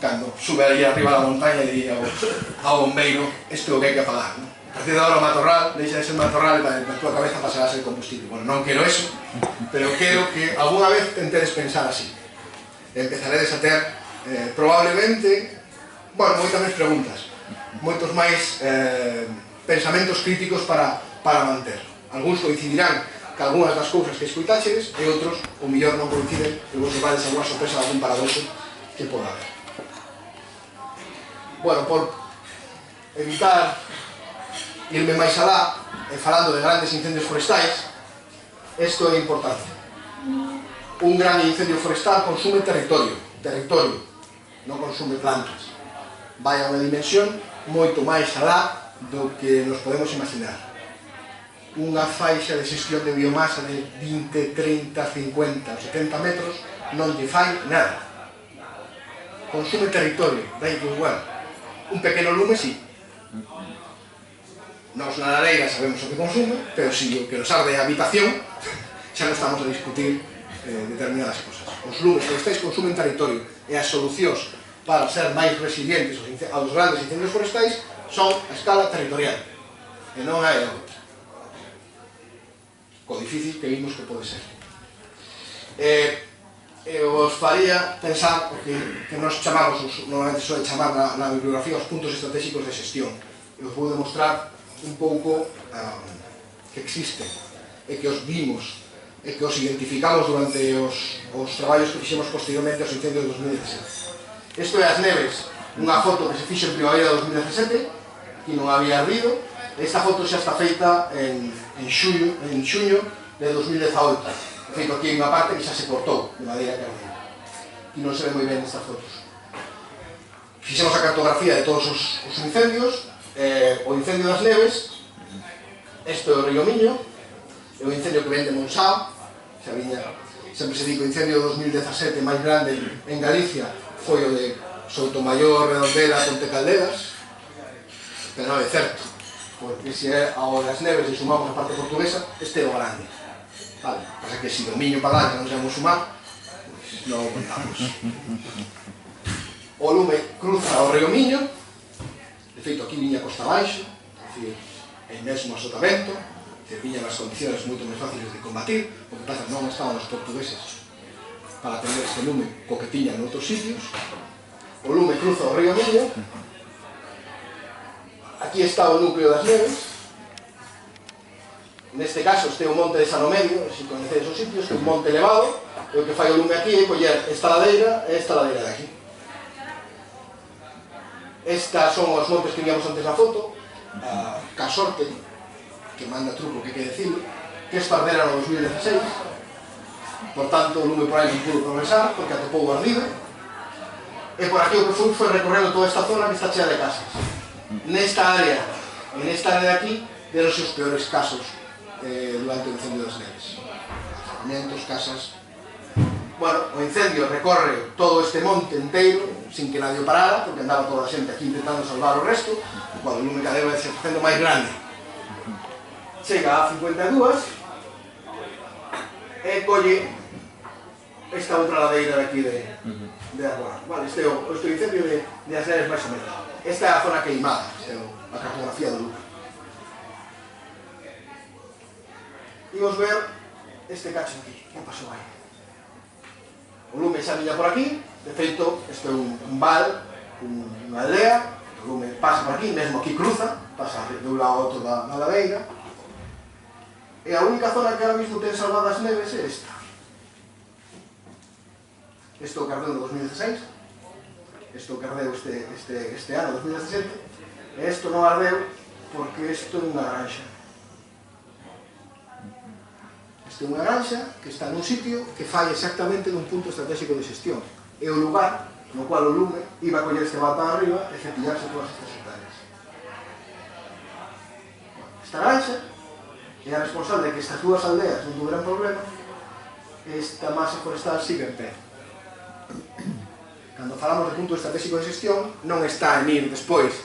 Cando sube ali arriba da montaña e diría ao bombeiro, isto é o que hai que apagar, non? A partir de agora o matorral deixa de ser matorral e para a túa cabeza pasará a ser combustible. Bueno, non quero eso, pero quero que algunha vez tentedes pensar así. Empezaredes a ter, probablemente, bueno, moitas máis preguntas, moitos máis pensamentos críticos para manter. Algúns coincidirán que algunhas das cousas que escoitaxedes e outros, o mellor non coinciden e vos levades a unha sorpresa de algún paradoxo que poda haber. Bueno, por evitar irme máis alá, falando de grandes incendios forestais, isto é importante. Un gran incendio forestal consume territorio, non consume plantas. Vai a unha dimensión moito máis alá do que nos podemos imaginar. Unha faixa de xestión de biomasa de 20, 30, 50, 70 metros non lle fai nada. Consume territorio, dai igual. Un pequeno lume, sí. Nos na lareira sabemos o que consume, pero si o que nos arde a habitación, xa non estamos a discutir determinadas cosas. Os lumes forestais consumen territorio e as solucións para ser máis resilientes aos grandes incendios forestais son a escala territorial e non hai outra, co difícil que vimos que pode ser. Os faría pensar, porque nos chamamos, normalmente suele chamar na bibliografía os puntos estratégicos de xestión. Eu vou demostrar un pouco que existe, e que os vimos, e que os identificamos durante os traballos que fixemos posteriormente aos incendios de 2017. Isto é as neves, unha foto que se fixe en primavera de 2017, que non había ardido. Esta foto xa está feita en xuño de 2018. Feito aquí unha parte que xa se cortou de madeira que ardiu. E non se ve moi ben estas fotos. Fixemos a cartografía de todos os incendios. O incendio das neves, isto é o río Miño, é o incendio que ven de Monxao. Sempre se di que o incendio de 2017 máis grande en Galicia foi o de Soutomayor, Redondela, Ponte Caldelas, pero non é certo, porque se é ao das neves e sumamos a parte portuguesa, este é o grande. Vale, pasa que se do Miño para lá non sabemos sumar, pues non o contamos. O lume cruza o río Miño, de feito aquí viña costa abaixo, é dicir, é mesmo asotamento, viña nas condiciones moito máis fáciles de combatir, o que pasa non estaban os portugueses para tener este lume co que tiñan en outros sitios. O lume cruza o río Miño, aquí está o núcleo das neves. Neste caso este é o monte de Sanomedio, se coñecedes os sitios, que é un monte elevado, e o que fai o lume aquí é coller esta ladeira e esta ladeira de aquí. Estas son os montes que víamos antes na foto, a Casorte, que manda truco que quede decirlo, que esta ardera no 2016, por tanto o lume por aí non pudo progresar, porque atopou o ardido, e por aquí o que foi recorrendo toda esta zona que está chea de casas. Nesta área de aquí, deronse os peores casos durante o incendio das neves. Alojamentos, casas... Bueno, o incendio recorre todo este monte inteiro, sin que nadie o parara, porque andaba toda a xente aquí intentando salvar o resto, e cuando o lume cada vez se facendo máis grande. Chega a 52 e colle esta outra ladeira de aquí de Arboa. Vale, este é o incendio de as neves máis ou menos. Esta é a zona queimada, esta é a cartografía do lume. Imos ver este cacho aquí, que pasou aí. O lume xa viña por aquí, de feito, este é un val, unha aldea, o lume pasa por aquí, mesmo aquí cruza, pasa de un lado a outro da ladeira. E a única zona que ahora mismo ten salvadas neves é esta. Isto que ardeu no 2016, isto que ardeu este ano, 2017, e isto non ardeu porque isto é unha granxa. Isto é unha granxa que está nun sitio que fai exactamente dun punto estratégico de xestión. É o lugar no cual o lume iba a coller este val para arriba e cepillarse todas estas hectáreas. Esta granxa é a responsable de que estas dúas aldeas non tuveran problema, esta masa forestal sigue en pé. Cando falamos de punto estratégico de xestión, non está en ir despois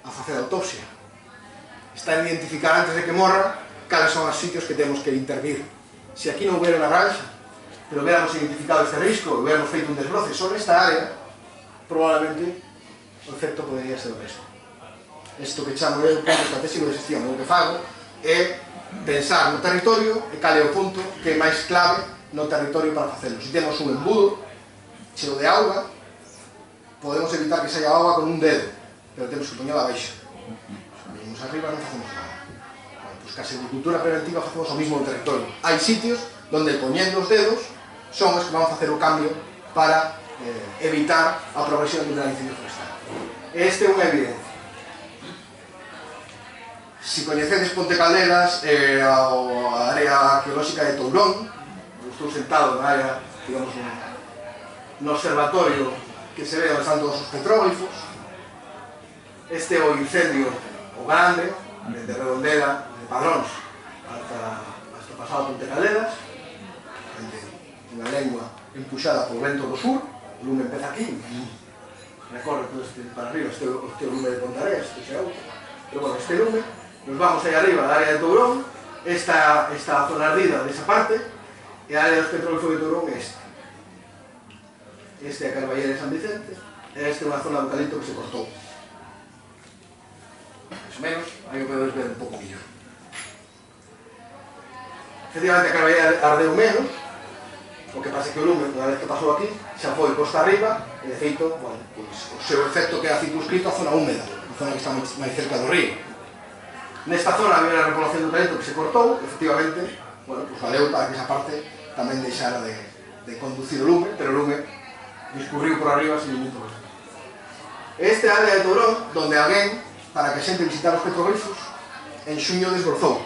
a facer autopsia. Está en identificar antes de que morra cales son os sitios que temos que intervir. Se aquí non hubiera unha granxa, pero hubiéramos identificado este risco e hubiéramos feito un desbroce sobre esta área, probablemente o efecto podría ser o mesmo. Isto que chamo eu punto estratégico de xestión, o que fago é pensar no territorio e cal é o punto que é máis clave no territorio para facelo. Se temos un embudo cheo de auga, podemos evitar que saia auga con un dedo, pero temos que poñela abaixo. Se poñemos arriba non facemos nada. Pois que a silvicultura preventiva facemos o mismo no territorio. Hai sitios donde poñendo os dedos son os que van a facer o cambio para evitar a progresión de un incendio forestal. Este é unha evidencia. Se coñecedes Ponte Caldelas, a área arqueolóxica de Tourón, estou sentado na área, digamos, no observatorio que se ve onde están todos os petróglifos. Este é o incendio, o grande, de Redondela, de Padróns, hasta pasado Ponte Caldelas, unha lengua empuxada por vento do sur, o lume empeza aquí, recorre todo este para arriba, este é o lume de Pontarés, este xa é outro, pero bueno, este lume, nos vamos aí arriba da área de Tourón, esta zona ardida desa parte, e a área dos petróglifos de Tourón é esta. Este é a Carballera de San Vicente, e esta é unha zona do eucalipto que se cortou. Mais ou menos, aí o podedes ver un pouco mellor. Efectivamente, a Carballera ardeu menos, o pasa que o lume, unha vez que pasou aquí, xa foi costa arriba, e de feito, bueno, pois, o seu efecto queda circunscrito a zona húmeda, a zona que está máis cerca do río. Nesta zona había unha repoblación do talento que se cortou, efectivamente, bueno, pues valeu para que esa parte tamén deixara de conducir o lume, pero o lume discurriu por arriba sin ningún problema. Esta área de Tourón, donde alguén, para que a xente visitara os petroglifos, en xuño desbrozou.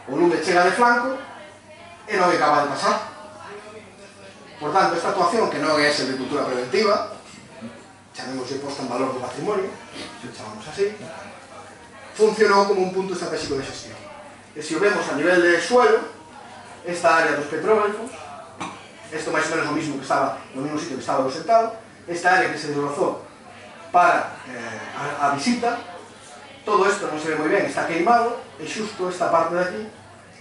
O lume chega de flanco e non acaba de pasar. Por tanto, esta actuación, que non é silvicultura preventiva, chamémoslle posta en valor do patrimonio, se chamamos así, funcionou como un punto estratégico de xestión. E se o vemos a nivel de suelo, esta área dos petróglifos, isto máis ou menos o mismo que estaba no mesmo sitio que estaba sentado, esta área que se desbrozou para a visita, todo isto non se ve moi ben, está queimado, e xusto esta parte de aquí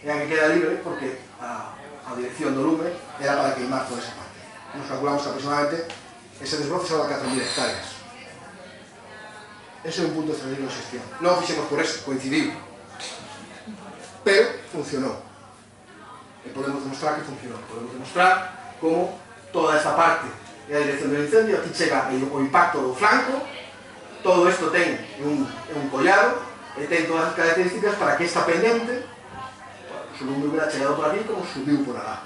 é a que queda libre porque a dirección do lume era para queimar toda esa parte. Nos calculamos que aproximadamente ese desbroce será de 4.000 hectáreas. Ese é un punto estratégico de xestión. Non o fixemos por eso, coincidiu. Pero funcionou. E podemos demostrar que funcionou. Podemos demostrar como toda esta parte é a dirección do incendio, aquí chega o impacto do flanco, todo isto ten un collado e ten todas as características para que esta pendente, pues, o lume hubiera chegado por aquí como subiu por alá.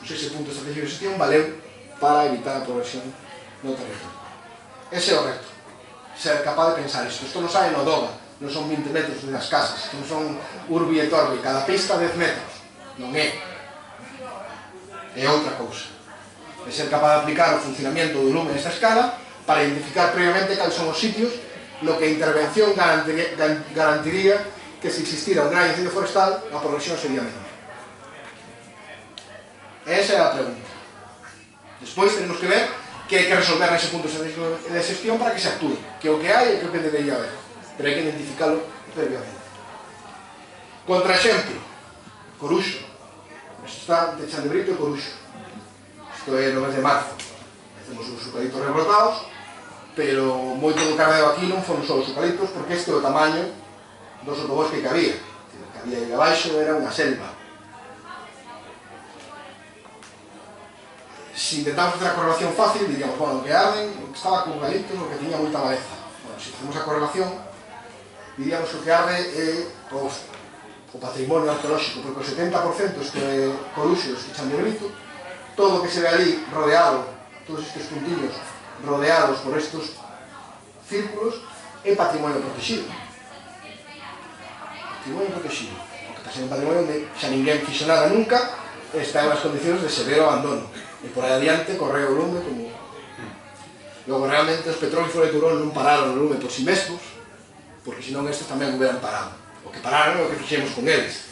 Pues ese punto estratégico de xestión valeu para evitar a progresión no territorio. Ese é o reto. Ser capaz de pensar isto. Isto non sai no Doga, non son 20 metros das casas, non son urbi e torbi, cada pista 10 metros. Non é. É outra cousa. É ser capaz de aplicar o funcionamento do lume nesta escala para identificar previamente cales son os sitios no que a intervención garantiría que se existira un gran incendio forestal, a progresión sería menor. Esa é a pregunta. Despois tenemos que ver que hai que resolver nese punto de xestión para que se actúe, que o que hai é que o que debería haber, pero hai que identificarlo previamente. Contraexemplo, Coruxo. Isto está de Chandebrito e Coruxo. Isto é no mes de marzo. Temos os eucaliptos rebrotados, pero moito do carneo aquí non foron só os eucaliptos, porque este é o tamaño do sotobosque que había. O que había aí abaixo era unha selva. Si intentamos facer a correlación fácil, diríamos, bueno, o que arden, o que estaba con eucaliptos, o que tiña moita maleza. Bueno, se facemos a correlación, diríamos que o que arde é o patrimonio arqueolóxico, porque o 70% isto é Coruxo, isto é Chandebrito, todo o que se ve ali rodeado, todos estes puntillos rodeados por estes círculos, é patrimonio protegido. Patrimonio protegido. O que está sendo un patrimonio onde xa ninguén fixo nada nunca, está en as condicións de severo abandono. E por aí adiante correu o lume como... Logo, realmente, os petróglifos de Tourón non pararon o lume por si mesmos, porque senón estes tamén hubieran parado. O que pararon é o que fixemos con eles.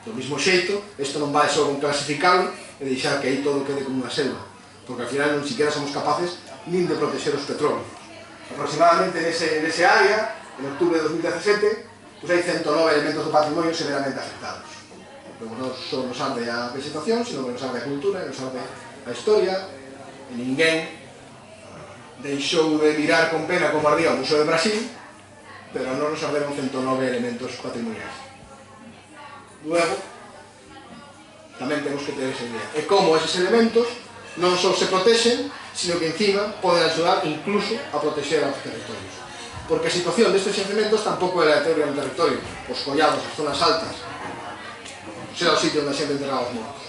Do mismo xeito, isto non vai só con clasificalo e deixar que aí todo quede como unha selva, porque ao final non siquiera somos capaces nin de proteger os petróglifos. Aproximadamente nese área, en octubre de 2017, pues hai 109 elementos do patrimonio severamente afectados. Pero non só nos arde a vegetación, sino que nos arde a cultura, nos arde a historia, e ninguén deixou de mirar con pena como ardía o Museo de Brasil, pero non nos arderon 109 elementos patrimoniais. Luego, tamén temos que ter esa idea. E como eses elementos non só se protexen, sino que encima poden axudar incluso a protexer aos territorios. Porque a situación destes elementos tampouco é aleatoria no territorio. Os collados, as zonas altas, será o sitio onde a xente enterraba os mortos.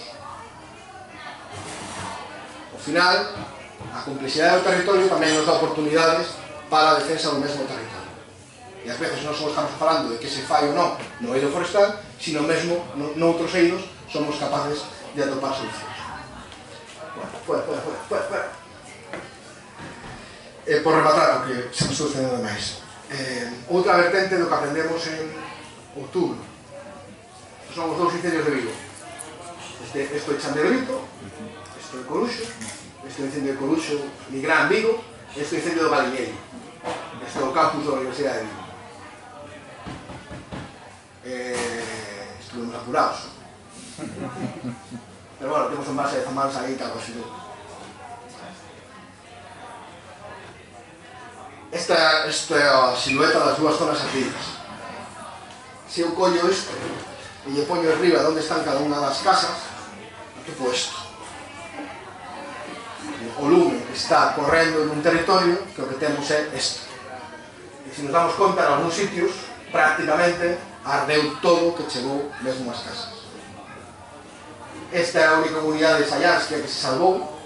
Ao final, a complexidade do territorio tamén nos dá oportunidades para a defensa do mesmo territorio. E ás veces non só estamos falando de que se fai ou non no eido forestal, sino mesmo noutros eidos somos capaces de atopar solucións. Bueno, fuera. Por rematar, porque se me estou estendendo demais. Outra vertente do que aprendemos en outubro son os dous incendios de Vigo. Isto é Chandebrito, isto é Coruxo, isto é o incendio de Coruxo, Nigrán, Vigo, e isto é o incendio do Galiñeiro. Isto é o campus da Universidade de Vigo. Estuvimos apurados. Pero bueno, temos un base de Zamans aí que algo así. Esta é a silueta das dúas zonas ardidas. Se eu collo isto e lle poño arriba onde están cada unha das casas, atopo isto. O lume está correndo nun territorio que o que temos é isto. E se nos damos conta, en algúns sitios, prácticamente ardeu todo o que chegou mesmo ás casas. Esta é a única comunidade de Sallanskia que se salvou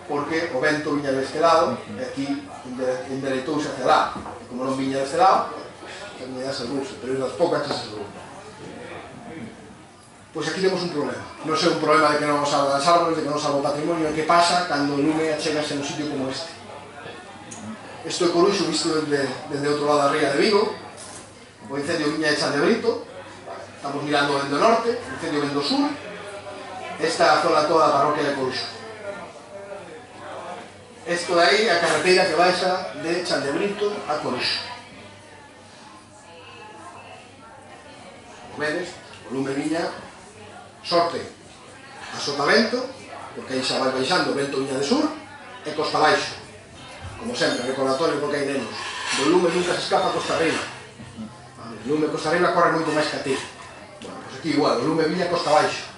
porque o vento viña deste lado e aquí endereitouse hacia lá. E como non viña deste lado, a comunidade salvouse, pero é das poucas que se salvou. Pois aquí temos un problema. Non é un problema de que non nos salvan as árboles, de que non salva o patrimonio, que pasa cando o lume achegase nun sitio como este. Isto é Coruxo visto desde outro lado da ría de Vigo. O incendio viña de Chandebrito, estamos mirando dende o norte, o incendio vende do sur. Esta é a zona toda da parroquia de Coruxo. Isto de aí é a carretera que baixa de Chandebrito a Coruxo. Vedes, o lume viña sorte a sotamento, porque aí xa vai baixando, o vento viña de sur, e costa baixo. Como sempre, recordatorio porque hai nenos. Do lume nunca se escapa a costa arriba. O lume costa arriba corre moito máis que a ti. Bueno, pois aquí igual, o lume viña costa baixo.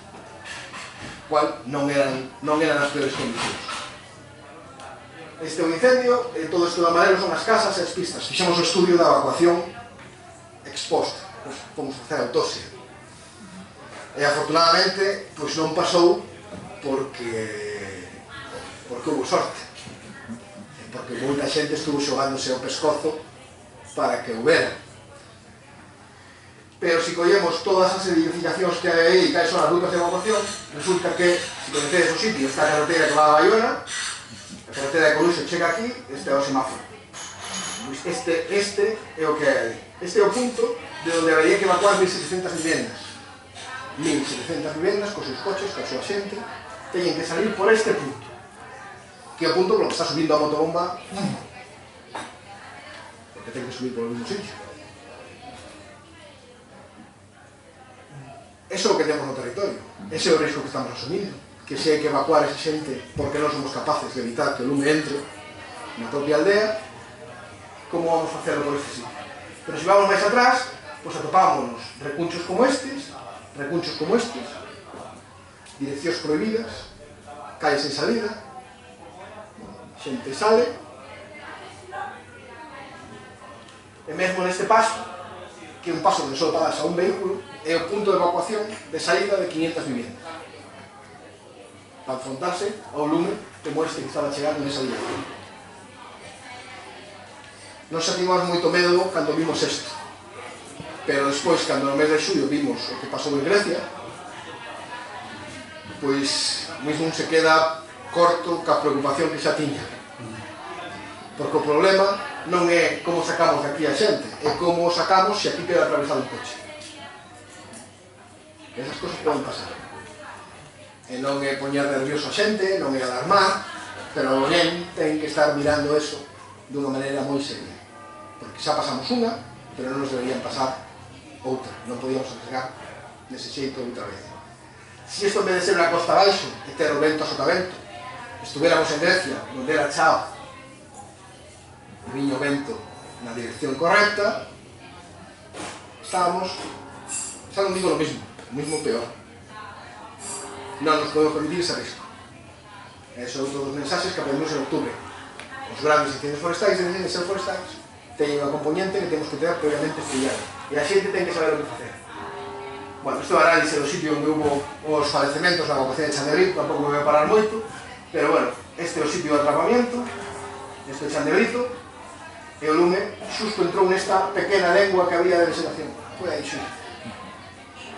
Cual non eran as peores condicións. Este é un incendio, e todo isto de amarelo son as casas e as pistas. Fixemos o estudio da evacuación ex post, pois fomos facer autopsia. E afortunadamente pois non pasou porque houve sorte, porque moita xente estuvo xogándose ao pescozo para que houbera. Pero se collemos todas as edificacións que hai aí e caen son as rutas de evacuación, resulta que, se coñecedes o sitio, esta carretera que va a Bayona, a carretera de Coruxo chega aquí, este é o semáforo. Este é o que hai aí. Este é o punto de onde habería que evacuar 1700 vivendas. 1700 vivendas, cos seus coches, coa súa xente, teñen que salir por este punto, que é o punto polo que está subindo a motobomba, porque ten que subir polo mismo sitio. Eso é o que temos no territorio, ese é o risco que estamos asumindo, que se hai que evacuar esa xente porque non somos capaces de evitar que o lume entre na propia aldea, como vamos a facerlo por este sitio? Pero se vamos máis atrás, pois atopámonos recunchos como estes, direccións prohibidas, calles sen salida, xente sale, e mesmo neste paso, que é un paso de só paras a un vehículo, é o punto de evacuación de saída de 500 viviendas, para enfrontarse ao lume como este que estaba chegando nesa dirección. Nos sentimos moito medo cando vimos isto, pero despois, cando no mes de xullo vimos o que pasou en Grecia, pois mesmo se queda corto ca preocupación que xa tiña, porque o problema non é como sacamos de aquí a xente, é como o sacamos se aquí queda atravesado o coche. Esas cosas poden pasar, e non é poñer nervioso a xente, non é alarmar, pero alguén ten que estar mirando eso dunha maneira moi seria, porque xa pasamos unha, pero non nos deberían pasar outra, non podíamos entregar nese xeito outra vez. Se isto en vez de ser unha costa baixo e ter o vento a sotavento, estuviéramos en Grecia, onde era chao, viño o vento na dirección correcta, estábamos, xa non digo o mismo peor. Non nos podemos permitir ese risco. Eso é outro dos mensaxes que aprendemos en outubro. Os grandes incendios forestais deben de ser forestais, teñen unha componente que temos que ter previamente estudiado, e a xente ten que saber o que facer. Bueno, isto é análise do sitio onde hubo os falecementos na evacuación de Chandebrito, tampouco me voy a parar moito, pero bueno, este é o sitio de atrapamiento, este é Chandebrito, e o lume xusto entrou nesta pequena lengua que había de vegetación. Foi aí xusto.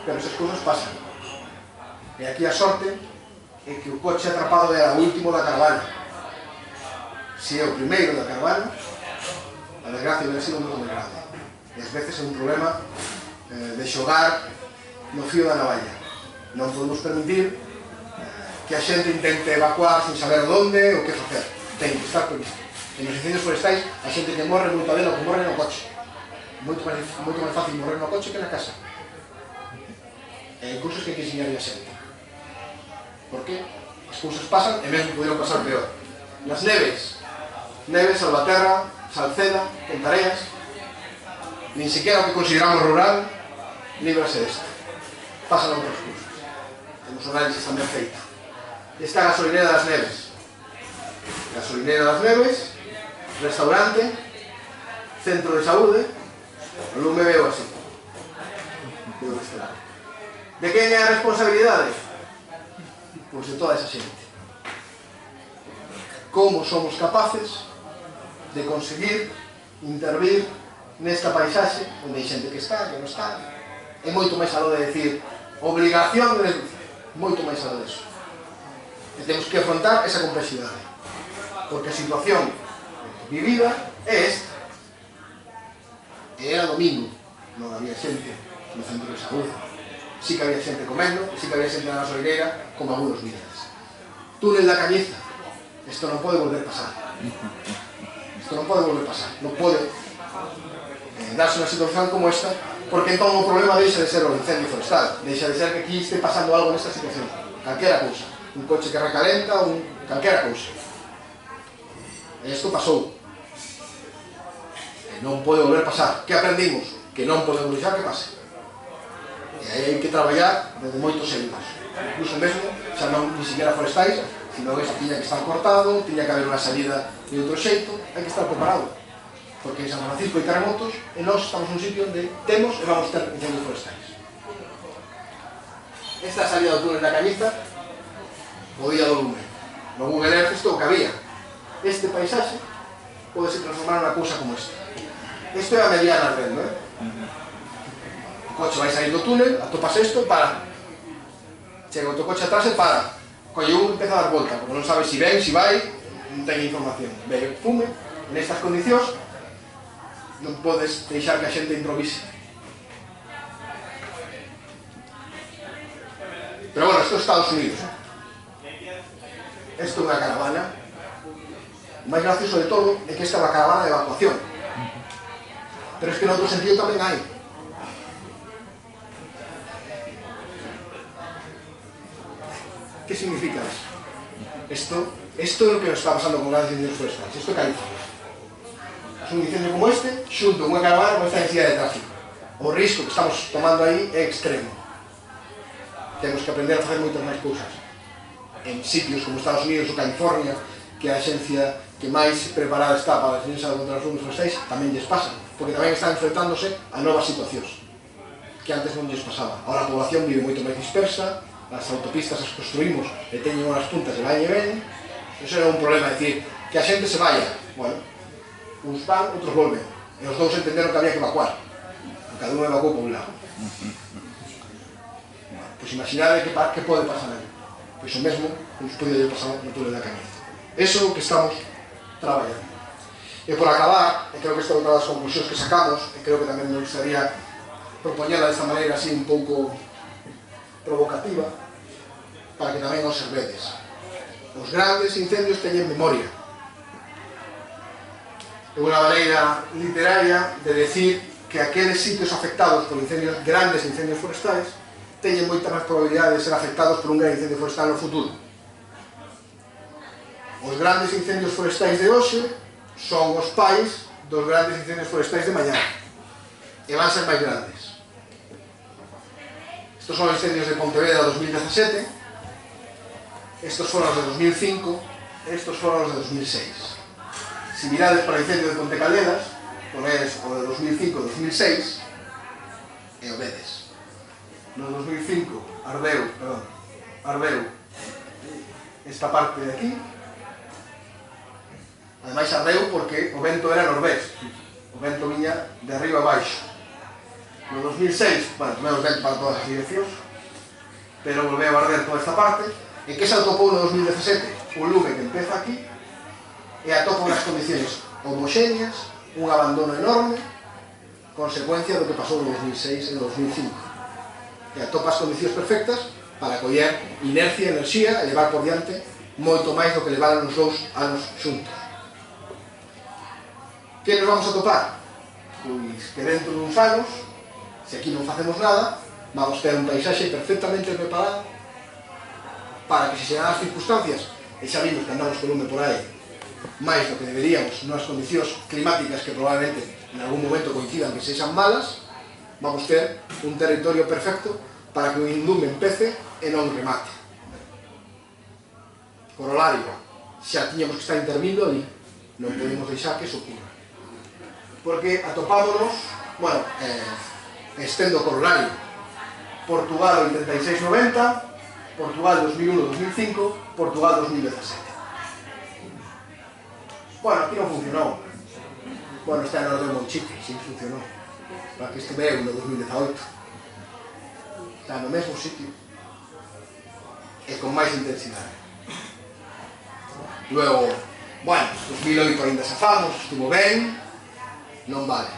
Pero esas cousas pasan. E aquí a sorte é que o coche atrapado era o último da caravana. Se é o primeiro da caravana, a desgracia debe ser moi grande. E ás veces é un problema de xogar no fío da navalla. Non podemos permitir que a xente intente evacuar sin saber onde ou que facer. Ten que estar previsto. En os incendios forestais, a xente que morre moita vez o que morre no coche. Moito máis fácil morrer no coche que na casa. E hai cousas que hai que enseñar a xente. Por qué? As cousas pasan e mesmo poderon pasar peor. Nas neves, Salvaterra, Salceda, Pontareas, nin siquiera o que consideramos rural, líbrase deste. pasan outras cousas. Temos un análisis tamén feito. Esta gasolinera das Neves. Gasolinera das Neves, restaurante, centro de saúde, o lume veo así. Veo que esperar. De quen é a responsabilidade? Pois de toda esa xente. Como somos capaces de conseguir intervir nesta paisaxe onde hai xente que está, que non está. É moito máis aló de decir obligación de deducir, moito máis aló deso. E temos que afrontar esa complexidade, porque a situación vivida é esta. E era domingo, non había xente no centro de saúde. Sí que había xente comendo, sí que había xente na gasolinera, como algunos vídeos. Túnel da Cañiza. Isto non pode volver a pasar. Isto non pode volver a pasar. Non pode darse unha situación como esta, porque entón o problema deixa de ser o incendio forestal, deixa de ser que aquí este pasando algo nesta situación, calquera cousa, un coche que recalenta, calquera cousa. E isto pasou. E non pode volver a pasar. Que aprendimos? Que non podemos deixar que pase. E aí hai que traballar desde moitos eixos, incluso mesmo, xa non ni siquiera forestais, sino que tiña que estar cortado, tiña que haber unha salida de outro xeito, hai que estar preparado. Porque en San Francisco hai terremotos e nós estamos nun sitio onde temos e vamos ter incendios forestais. Esta salida do túnel da Cañiza, o día do lume. No Google Earth isto o que había. Este paisaxe pode se transformar nunha cousa como esta. Isto é a mediana ardendo, O coche vai sair do túnel, atopas isto e para. Chega outro coche atrás e para. Colle un empeza a dar volta, porque non sabe se ven, se vai, non ten información. Ve fume, nestas condicións, non podes deixar que a xente improvise. Pero bueno, isto é Estados Unidos. Isto é unha caravana. O máis gracioso de todo é que esta é unha caravana de evacuación. Pero es que en outro sentido tamén hai. Que significa isto? Isto é o que nos está pasando con grandes incendios forestales. Isto é California. Un incendio como este, xunto unha caravana con esta densidade de tráfico. O risco que estamos tomando aí é extremo. Temos que aprender a facer moitas máis cousas. En sitios como Estados Unidos ou California, que a xencia que máis preparada está para a defensa contra os incendios forestais, tamén lles pasa, porque tamén están enfrentándose a novas situacións que antes non lles pasaba. Ahora a población vive moito máis dispersa, as autopistas as construímos e teñen unhas puntas de vai e ven. Eso era un problema, decir, que a xente se vaya. Bueno, uns van, outros volven. E os dous entenderon que había que evacuar. Cada un evacuou por un lado. Pois imaginade que pode pasar aí. Pois o mesmo nos pode pasar no túnel da Cañiza. Eso é o que estamos traballando. E por acabar, e creo que esta é outra das conclusións que sacamos, e creo que tamén me gustaría propoñela desta maneira así un pouco provocativa, para que tamén observedes. Os grandes incendios teñen memoria. É unha maneira literaria de decir que aqueles sitios afectados por incendios, grandes incendios forestais, teñen moita máis probabilidade de ser afectados por un gran incendio forestal no futuro. Os grandes incendios forestais de hoxe son os pais dos grandes incendios forestais de mañá, e van ser máis grandes. Estos son os incendios de Pontevedra 2017, estos foron os de 2005, estos foron os de 2006. Se mirades para o incendio de Ponte Caldelas, ponedes o de 2005-2006 e o vedes. No 2005 ardeu esta parte de aquí. Ademais ardeu porque o vento era nordés, o vento viña de arriba a baixo. No 2006, bueno, tomemos vento para todas as direccións, pero volveu a arder toda esta parte. E que se atopou no 2017? Un lume que empeza aquí e atopa unhas condicións homoxéneas, un abandono enorme, consecuencia do que pasou no 2006 e no 2005. E atopa as condicións perfectas para coller inercia e enerxía e levar por diante moito máis do que levaron os 2 anos xuntos. Que nos vamos a topar? Pois que dentro duns anos, se aquí non facemos nada, vamos ter un paisaxe perfectamente preparado para que se xeran as circunstancias, e xa vimos que andamos con lume por aí máis do que deberíamos nas condicións climáticas que probablemente en algún momento coincidan que sexan malas, vamos ter un territorio perfecto para que o indume empece e non remate. Corolario, xa tiñamos que estar intervindo ali, non podemos deixar que eso ocurra. Porque atopámonos, bueno, estendo o corolario, Portugal 86-90, Portugal 2001-2005, Portugal 2017. Bueno, aquí non funcionou. Bueno, este ano deu un chique, sí funcionou. Para que este veu no 2018. Está no mesmo sitio. E con máis intensidade. Luego, bueno, 2008 ainda safamos, estuvo ben, non vale.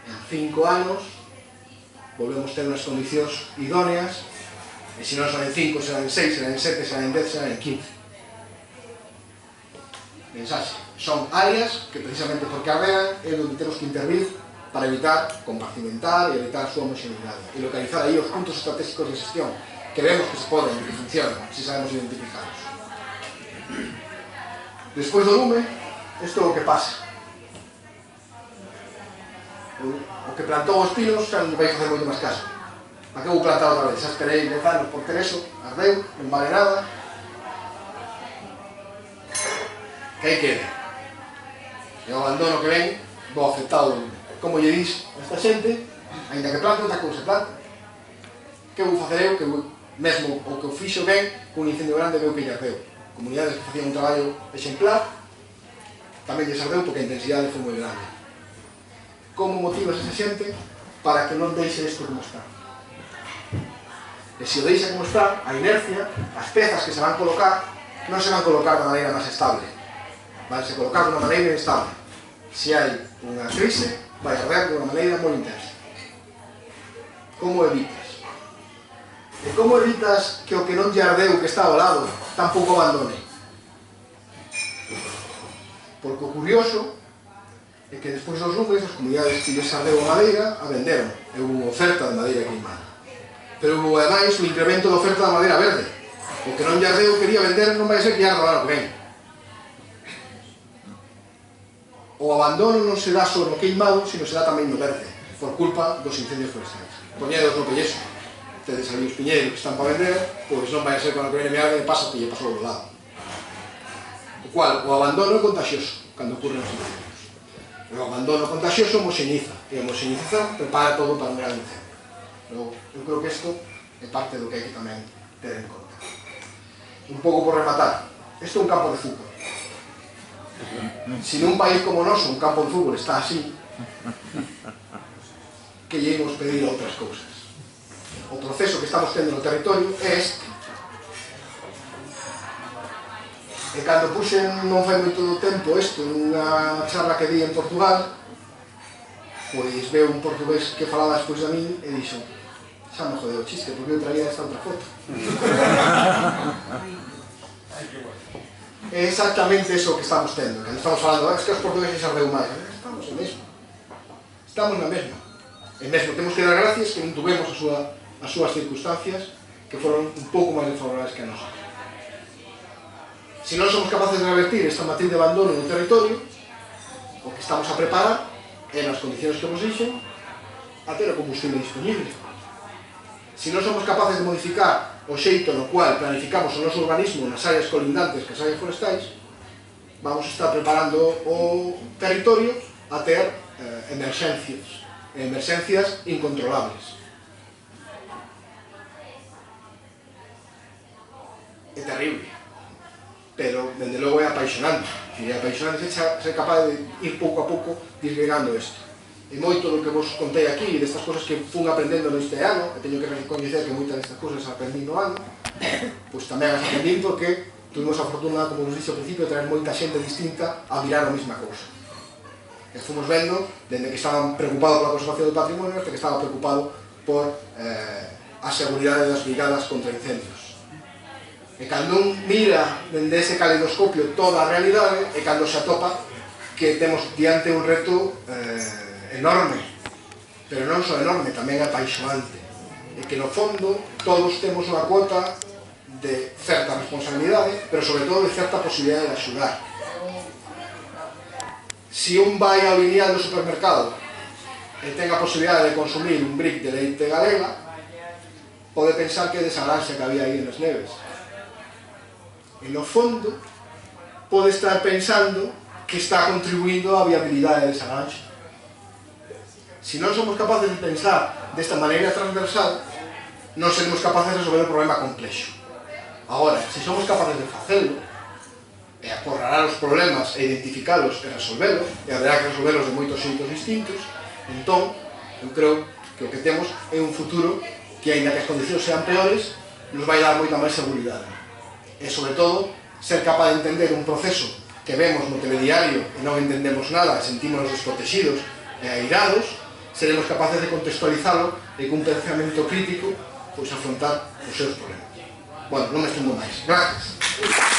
En 5 anos volvemos ter unhas condicións idóneas, e se non son en 5, serán en 6, serán en 7, serán en 10, serán en 15. Mensaxe, son áreas que precisamente porque arrean é onde temos que intervir para evitar compartimentar e evitar a súa homogeneidade e localizar aí os puntos estratégicos de xestión que vemos que se poden e que funcionan se sabemos identificarlos. Despois do lume, isto é o que pasa. O que plantou os pinos xa non vai facer moito máis caso. Para que vou plantar outra vez? Xa esperei 10 anos por ter eso, ardeu, non vale nada. Que aí quede. E o abandono que ven, vou aceptar o lume. Como lle dis a esta xente, ainda que plante, outra cousa planta. Que vou facer eu, que mesmo o que o fixo ben, con un incendio grande veu que lle ardeu. Comunidades que facían un traballo exemplar, tamén lles ardeu porque a intensidade foi moi grande. Como motivas esa xente para que non deixe isto como está? E se o deixa como está, a inercia, as pezas que se van colocar, non se van colocar de maneira máis estable. Van se colocar de unha maneira inestable. Se hai unha crise, vai arder de unha maneira moi intensa. Como evitas? E como evitas que o que non lle ardeu que está ao lado tampouco abandone? Porque o curioso é que despois dos lumes as comunidades que lles ardeu a madeira a venderon. E houve oferta de madeira queimada. Pero houve ademais un incremento de oferta da madeira verde. O que non lle ardeu quería vender non vai ser que lle arda o ano que ven. O abandono non se dá só no queimado, sino se dá tamén no verde, por culpa dos incendios forestais. Poñedos no pelleso. Tedes ali os piñeiros que están para vender, pois non vai ser que o ano que ven me arde e pasa que lle pasou ao lado. O cual, o abandono é contagioso cando ocurren os incendios. O abandono contagioso homoxeniza, e a homoxenización prepara todo para un gran incendio. Pero eu creo que isto é parte do que hai que tamén ter en conta. Un pouco por rematar, isto é un campo de fútbol. Se nun país como o noso un campo de fútbol está así, que lle imos pedir outras cousas. O proceso que estamos tendo no territorio é este. E cando puxen non fai moito tempo isto nunha charla que di en Portugal, pois veo un portugués que falaba despois de min e dixo: xa me jodeu o chiste, porque eu traía esta outra foto. É exactamente eso que estamos tendo. Cando estamos falando, es que os portugueses ardeu máis. Estamos na mesma. Estamos na mesma. E mesmo temos que dar gracias que non tuvemos as súas circunstancias que foron un pouco máis desfavorables que a nosa. Se non somos capaces de revertir esta matriz de abandono no territorio, o que estamos a preparar é nas condicións que vos dixen a ter o combustible disponible. Se non somos capaces de modificar o xeito no cual planificamos o noso urbanismo nas áreas colindantes que as áreas forestais, vamos a estar preparando o territorio a ter emerxencias incontrolables. É terrible, pero dende logo é apaixonante. É apaixonante ser capaz de ir pouco a pouco disgregando isto. E moito do que vos contei aquí, destas cousas que fun aprendendo neste ano, e teño que recoñecer que moitas destas cousas as aprendí no ano, pois tamén as aprendí porque tuvimos a fortuna, como vos dixo ao principio, de traer moita xente distinta a mirar a mesma cousa. E fomos vendo, dende que estaban preocupados pola conservación do patrimonio, hasta que estaba preocupado por a seguridade das brigadas contra incendios. E cando un mira dende ese caleidoscopio toda a realidade, é cando se atopa que temos diante un reto enorme, pero non só enorme, tamén apaixonante, e que no fondo todos temos unha cuota de certa responsabilidade, pero sobre todo de certa posibilidade de axudar. Se un vai ao lineal do supermercado e ten a posibilidade de consumir un brick de leite galega, pode pensar que é desa lanxa que había aí nas neves. E no fondo, pode estar pensando que está contribuindo á viabilidade desa lanxa. Se non somos capaces de pensar desta maneira transversal, non seremos capaces de resolver o problema complexo. Agora, se somos capaces de facelo, e acorralar os problemas, e identificalos e resolvelos, e haberá que resolvelos de moitos xeitos distintos, entón, eu creo que o que temos é un futuro que, aínda que as condicións sean peores, nos vai dar moita máis seguridade. E, sobre todo, ser capaz de entender un proceso que vemos no telediario e non entendemos nada, sentímonos desprotegidos e airados, seremos capaces de contextualizalo e cun pensamento crítico pois afrontar os seus problemas. Bueno, non me estendo máis. Gracias.